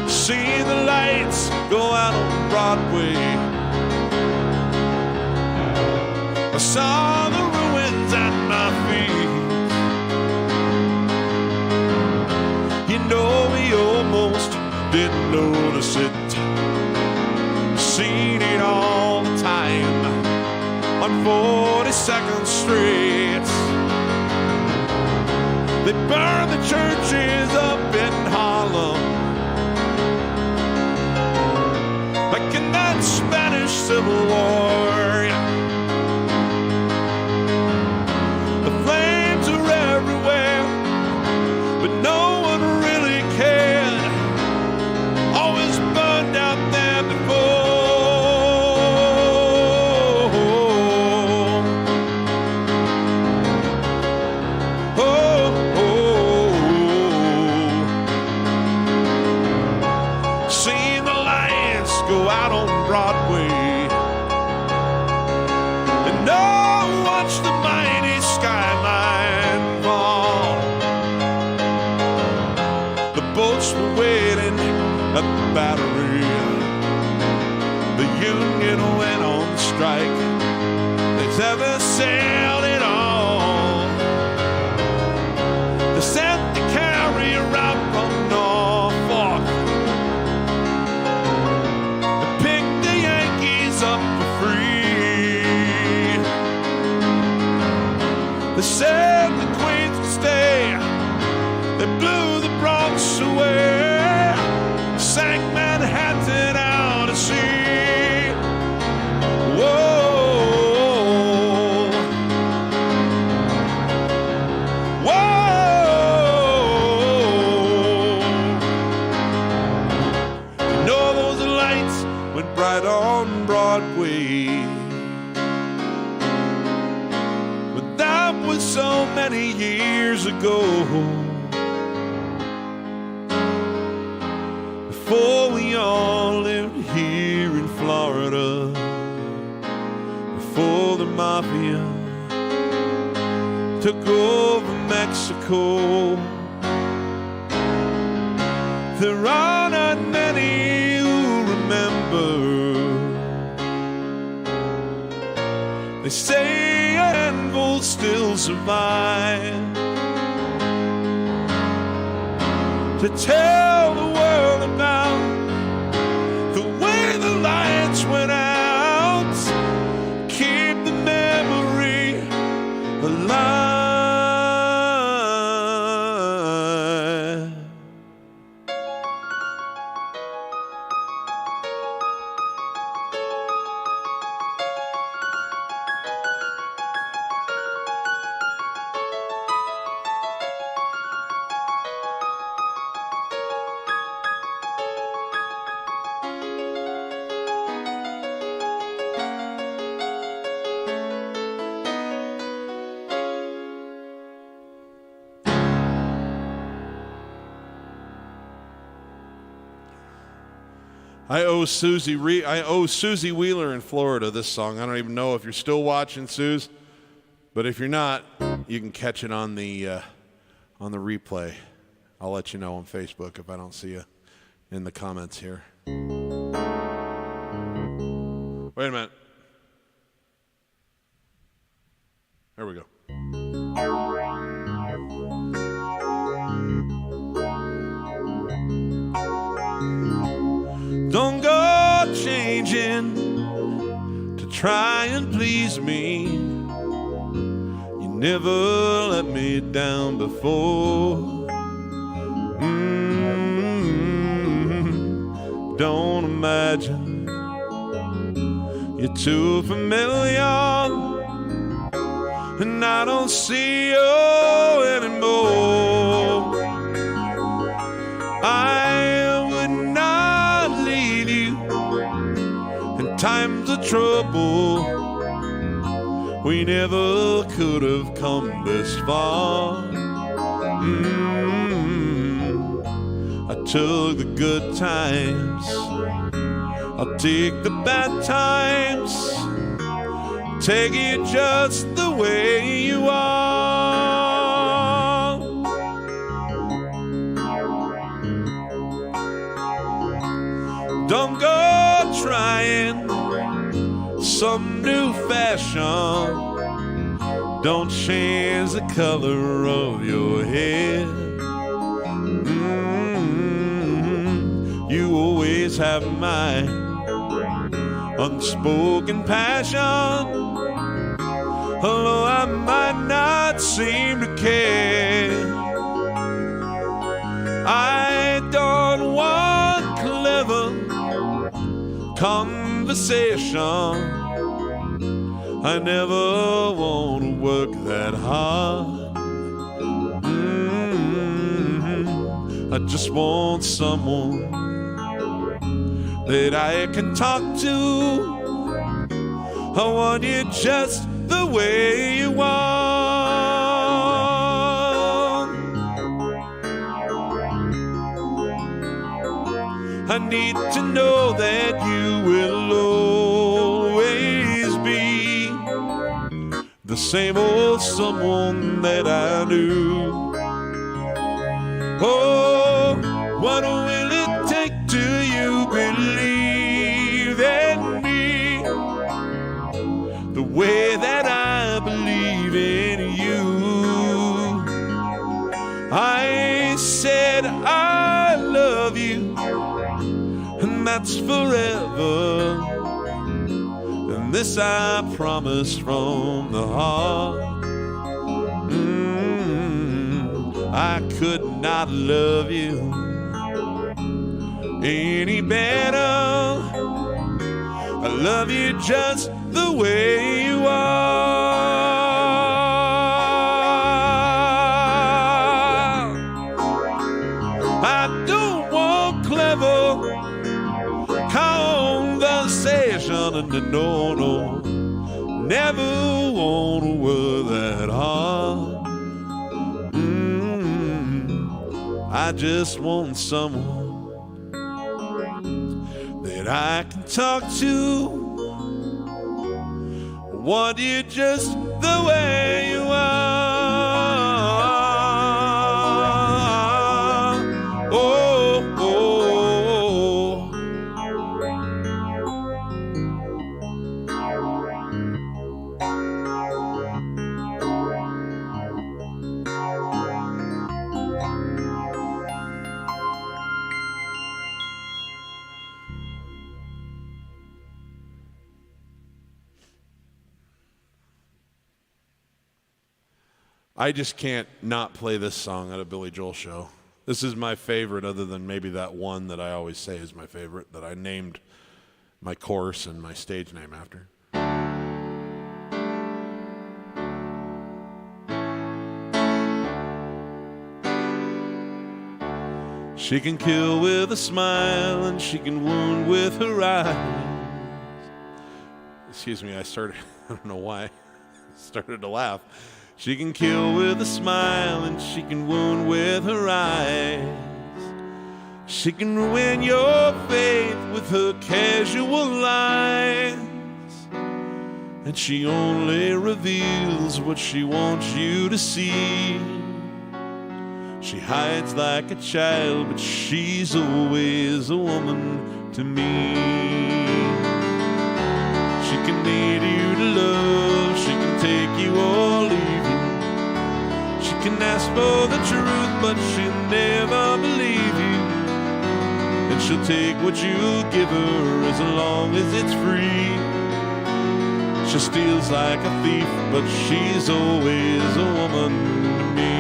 See the lights go out on Broadway. I saw the ruins at my feet. You know, we almost didn't notice it. Seen it all the time on 42nd Street. They burned the churches up in Harlem, like in that Spanish Civil War. The flames are everywhere, but no one really cared. Always burned out there before. Seen the lights go out on Broadway, and oh, watch the mighty skyline fall. The boats were waiting at the Battery. The union went on strike. They never sailed it all. Broadway. But that was so many years ago, before we all lived here in Florida, before the mafia took over Mexico. There are not many who remember. They say a handful still survive to tell the world about the way the lights went out. Keep the memory alive. I owe Susie Wheeler in Florida this song. I don't even know if you're still watching, Suze, but if you're not, you can catch it on the replay. I'll let you know on Facebook if I don't see you in the comments here. Wait a minute. There we go. Don't go changing to try and please me. You never let me down before. Don't imagine you're too familiar, and I don't see you anymore. I would not leave you in times of trouble. We never could have come this far. I took the good times, I'll take the bad times. Take it just the way you are. Don't go trying some new fashion. Don't change the color of your hair. You always have my unspoken passion, although I might not seem to care. I don't want clever conversation. I never want to work that hard. I just want someone that I can talk to. I want you just the way you are. I need to know that you will always be the same old someone that I knew. Oh, what will it take till you believe in me the way that I believe in you? I said I love you, and that's forever, and this I promise from the heart. I could not love you any better. I love you just the way you are. I don't want clever conversation, no, no. Never wanna work that hard. I just want someone that I can talk to. Want you just the way you are. Oh, oh, oh. I just can't not play this song at a Billy Joel show. This is my favorite, other than maybe that one that I always say is my favorite, that I named my course and my stage name after. She can kill with a smile and she can wound with her eyes. Excuse me, I don't know why, started to laugh. She can kill with a smile and she can wound with her eyes. She can ruin your faith with her casual lies. And she only reveals what she wants you to see. She hides like a child, but she's always a woman to me. She can need you to love, she can take you or leave you. She can ask for the truth, but she'll never believe you. And she'll take what you give her as long as it's free. She steals like a thief, but she's always a woman to me.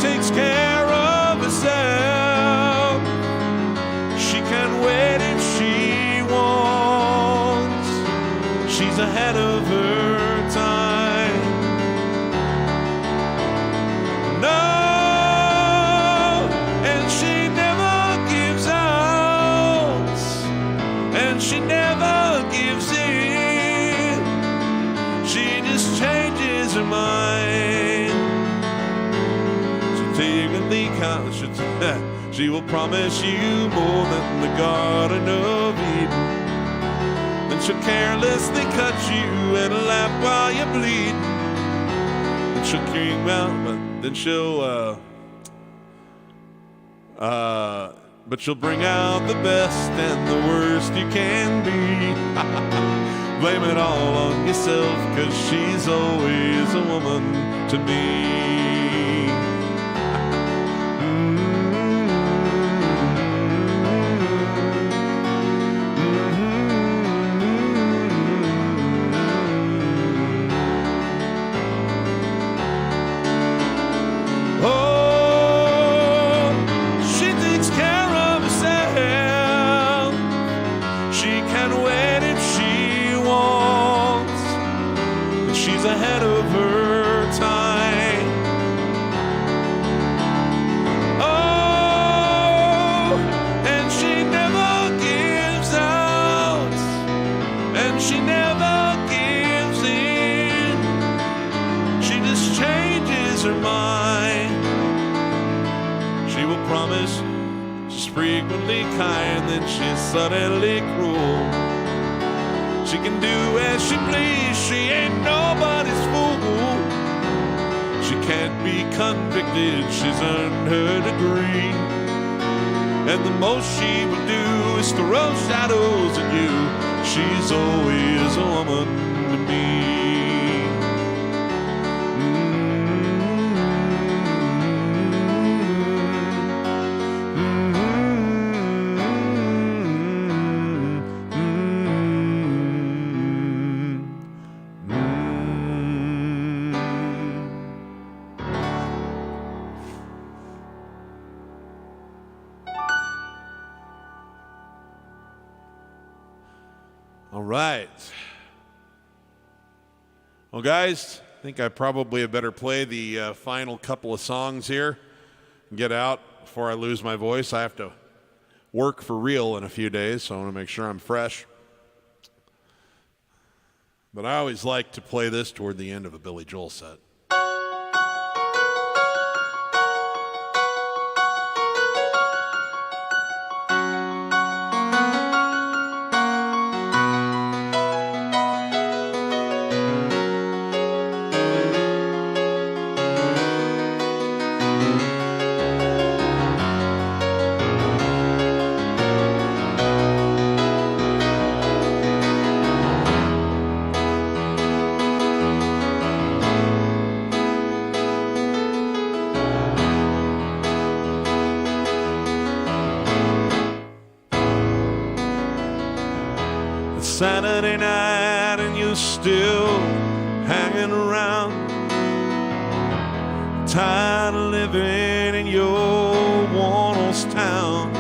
Takes care of herself. She can wait if she wants. She's ahead of her time. No, and she never gives out, and she never gives in. She just changes her mind. She will promise you more than the Garden of Eden. Then she'll carelessly cut you and laugh while you bleed. Then she'll king out, but she'll bring out the best and the worst you can be. Blame it all on yourself, 'cause she's always a woman to me. Ahead of her time. Oh, and she never gives out, and she never gives in. She just changes her mind. She will promise she's frequently kind, then she's suddenly cruel. She can do as she please, she ain't nobody's fool. She can't be convicted, she's earned her degree. And the most she will do is throw shadows at you. She's always a woman to me. All right. Well, guys, I think I probably had better play the final couple of songs here and get out. before I lose my voice. I have to work for real in a few days, so I want to make sure I'm fresh. But I always like to play this toward the end of a Billy Joel set. Saturday night and you're still hanging around, tired of living in your one-horse town.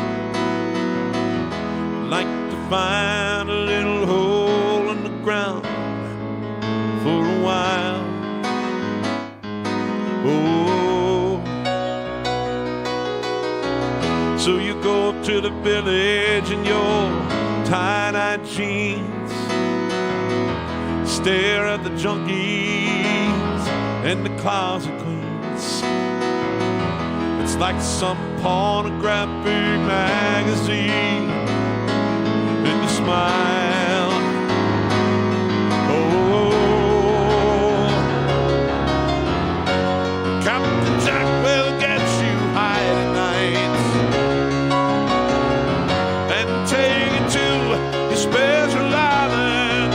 Like to find a little hole in the ground for a while. Oh, so you go to the village in your tie-dye jeans, stare at the junkies and the closet queens. It's like some pornographic magazine, and you smile. Oh, Captain Jack will get you high tonight and take you to your special island.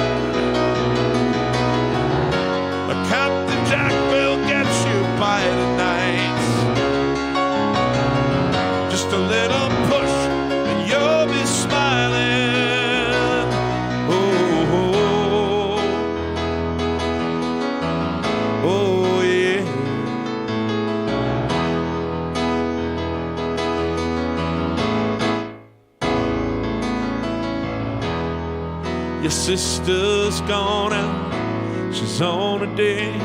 Captain Jack will get you by tonight. Just a little push and you'll be smiling. Oh, oh, oh yeah. Your sister's gone out, she's on a date.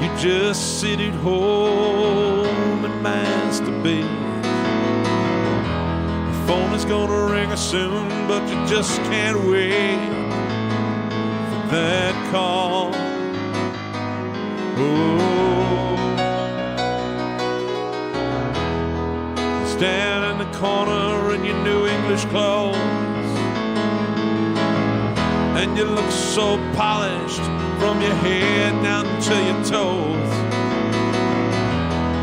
You just sit at home and masturbate. The phone is gonna ring soon, but you just can't wait for that call. Oh, stand in the corner in your new English clothes, and you look so polished from your head down to your toes.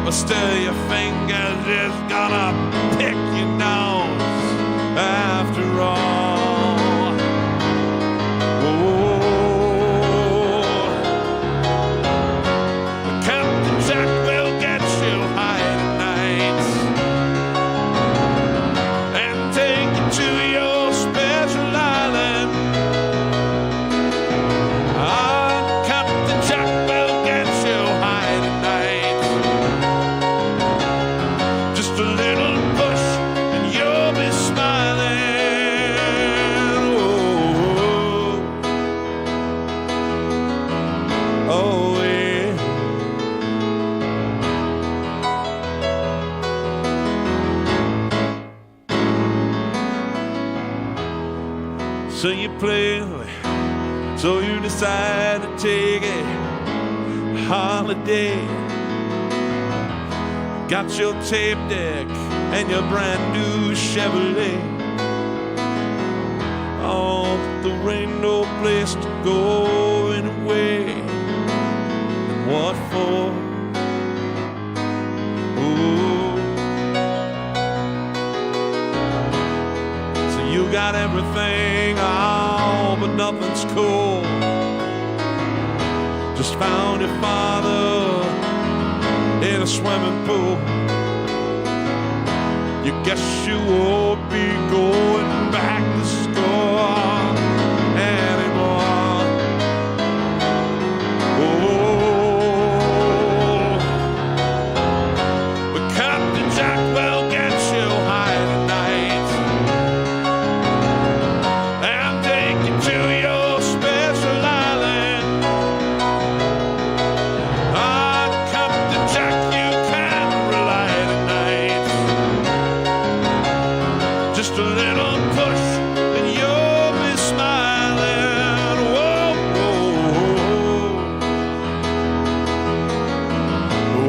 But still your fingers is gonna pick your nose after all. Oh, Captain Jack will get you high tonight and take you to your special island. Captain Jack will get you high tonight. Just a little push and you'll be smiling. Oh, oh yeah. So you play, so you decide to take a holiday. Got your tape deck and your brand new Chevrolet. Oh, but there ain't no place to go anyway. And what for? Ooh. So you got everything, oh, but nothing's cool. Just found your father in a swimming pool. You guess you won't be going back to school anymore. Oh, but Captain Jack will get you high tonight and take you to your special island. Captain Jack, you can rely Just a little push and you'll be smiling. Whoa, whoa,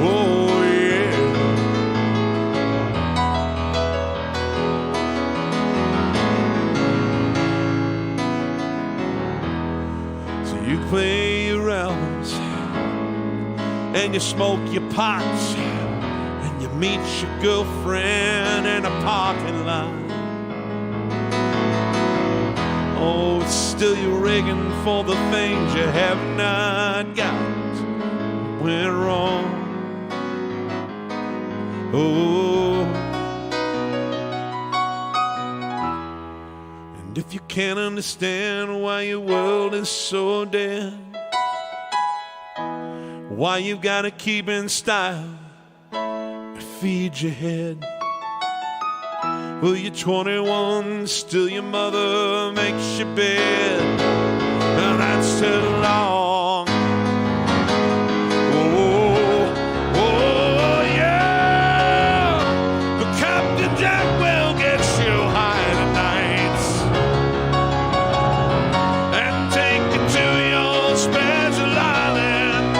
oh yeah. So you play your albums and you smoke your pots and you meet your girlfriend in a parking lot. Oh, still you're rigging for the things you have not got. Went wrong. Oh, and if you can't understand why your world is so dead, why you gotta keep in style and feed your head. Well, you're 21, still your mother makes your bed. Now that's too long. Oh, oh yeah. But Captain Jack will get you high tonight and take you to your special island.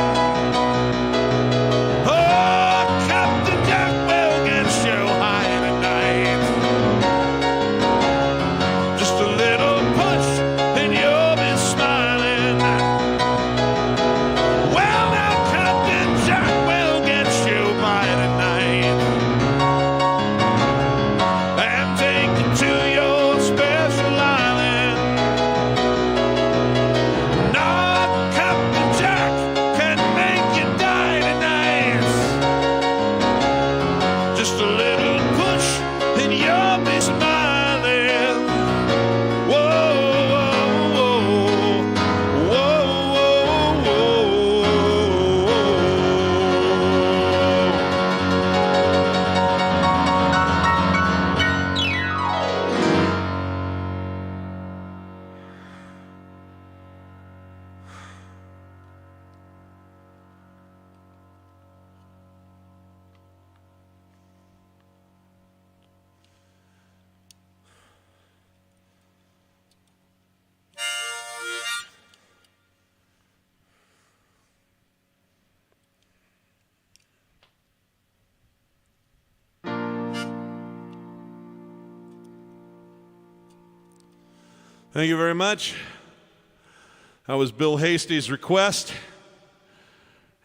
Oh, Captain Jack will get you high tonight. Just a little push and you'll be smiling. Well, now Captain Jack will get you by tonight and take you to your special island. Now Captain Jack can make you die tonight. Just a little push and you'll be smiling. Whoa, whoa, whoa, whoa, Thank you very much. That was Bill Hasty's request.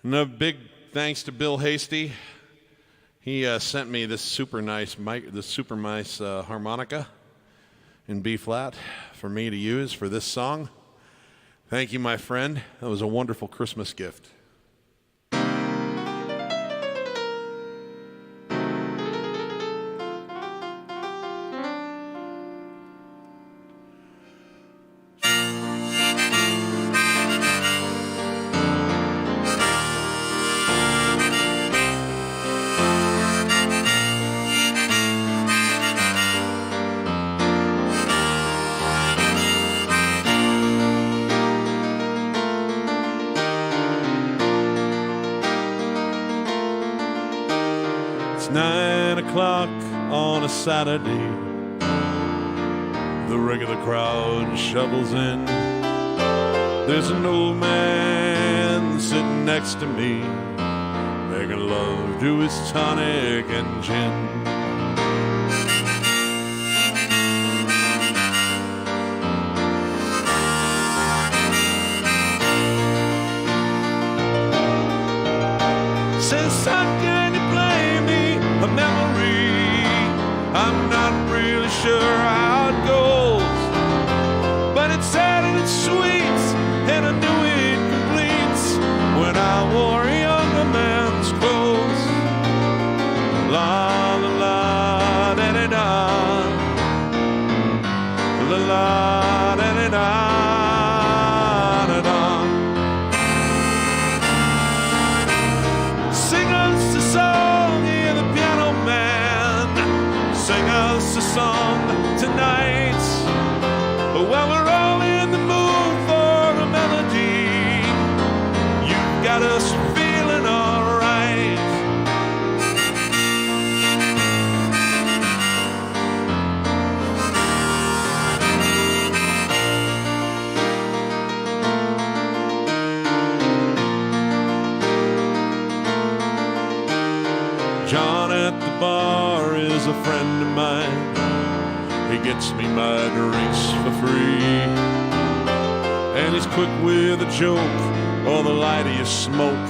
And a big thanks to Bill Hasty. He sent me this super nice harmonica in B flat for me to use for this song. Thank you, my friend. That was a wonderful Christmas gift. It's 9 o'clock on a Saturday. The regular crowd shovels in. There's an old man sitting next to me, making love to his tonic and gin. Says, how can you play me a memory? I'm not really sure how it goes, but it's sad and it's sweet, and I knew it completes when I wore a younger man's clothes. La la la da da da, la la da da da. Song tonight, well, we're all in the mood for a melody. You've got us feeling all right. at the bar is a friend of mine. He gets me my drinks for free, and he's quick with a joke or the light of your smoke,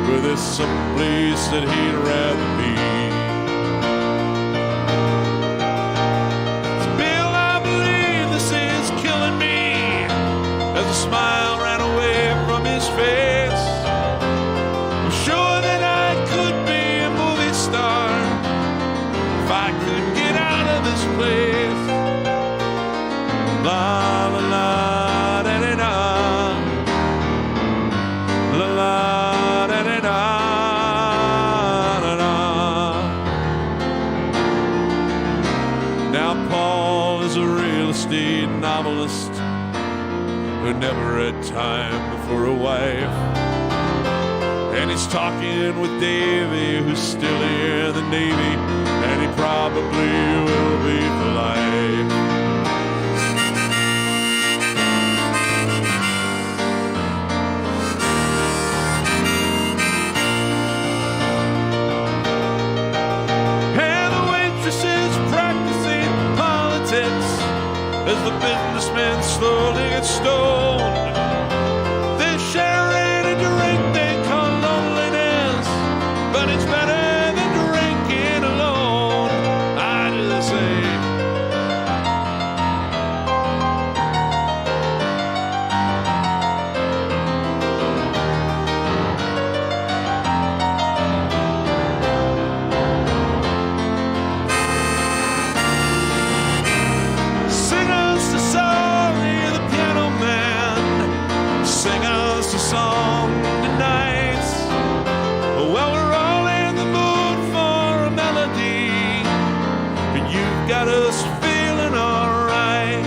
but there's some place that he'd rather be. So Bill, I believe this is killing me, as a smile ran away from his face. I'm sure that I could be a movie star if I could get out of this place. La la la da da da, la la da da da da. Now Paul is a real estate novelist who never had time for a wife, and he's talking with Davy, who's still in the Navy, and he probably will be for life. As the businessmen slowly get stoned, they're sharing a drink they call loneliness, but it's better than drinking alone, I just say. Song tonight. Well, we're all in the mood for a melody, and you've got us feeling alright.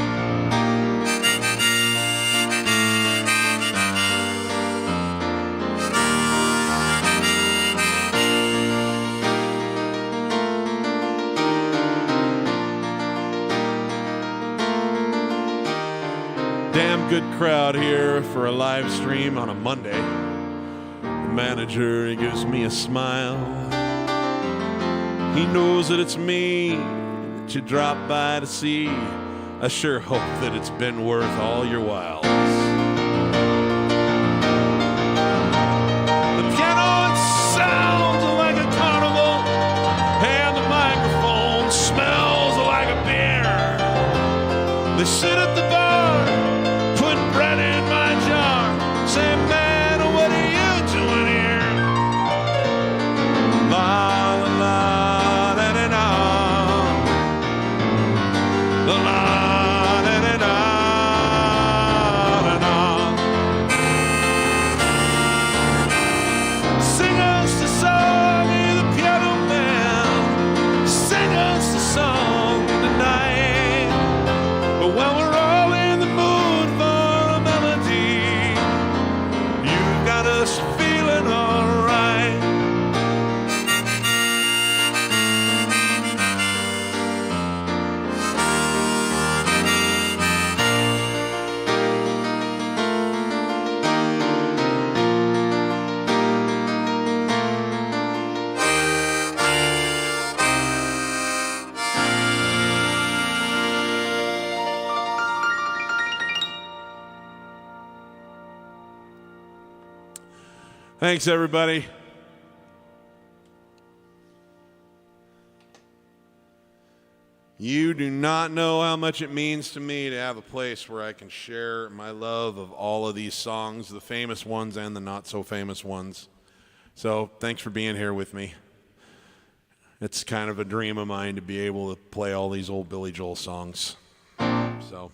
Damn good crowd here for a live stream on a Monday. The manager, he gives me a smile. He knows that it's me that you dropped by to see. I sure hope that it's been worth all your while. The piano, it sounds like a carnival, and the microphone smells like a beer. They sit at the bar, put bread in my jar, say, man, what are you doing here? La la la da da da, la la da da da da da. Sing us the song, you're the piano man. Sing us the song tonight. But when we're all in the mood for a melody, you've got us feeling alright. Thanks, everybody. You do not know how much it means to me to have a place where I can share my love of all of these songs, the famous ones and the not so famous ones. So thanks for being here with me. It's kind of a dream of mine to be able to play all these old Billy Joel songs. So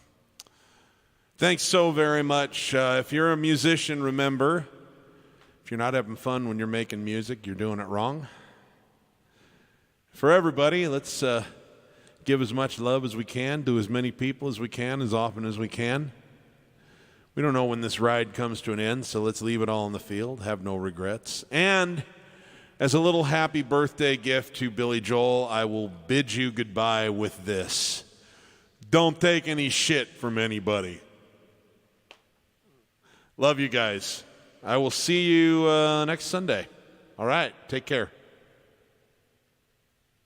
thanks so very much. If you're a musician, remember, if you're not having fun when you're making music, you're doing it wrong. For everybody, let's give as much love as we can, do as many people as we can, as often as we can. We don't know when this ride comes to an end, so let's leave it all in the field, have no regrets. And as a little happy birthday gift to Billy Joel, I will bid you goodbye with this. Don't take any shit from anybody. Love you guys. I will see you next Sunday. All right, take care.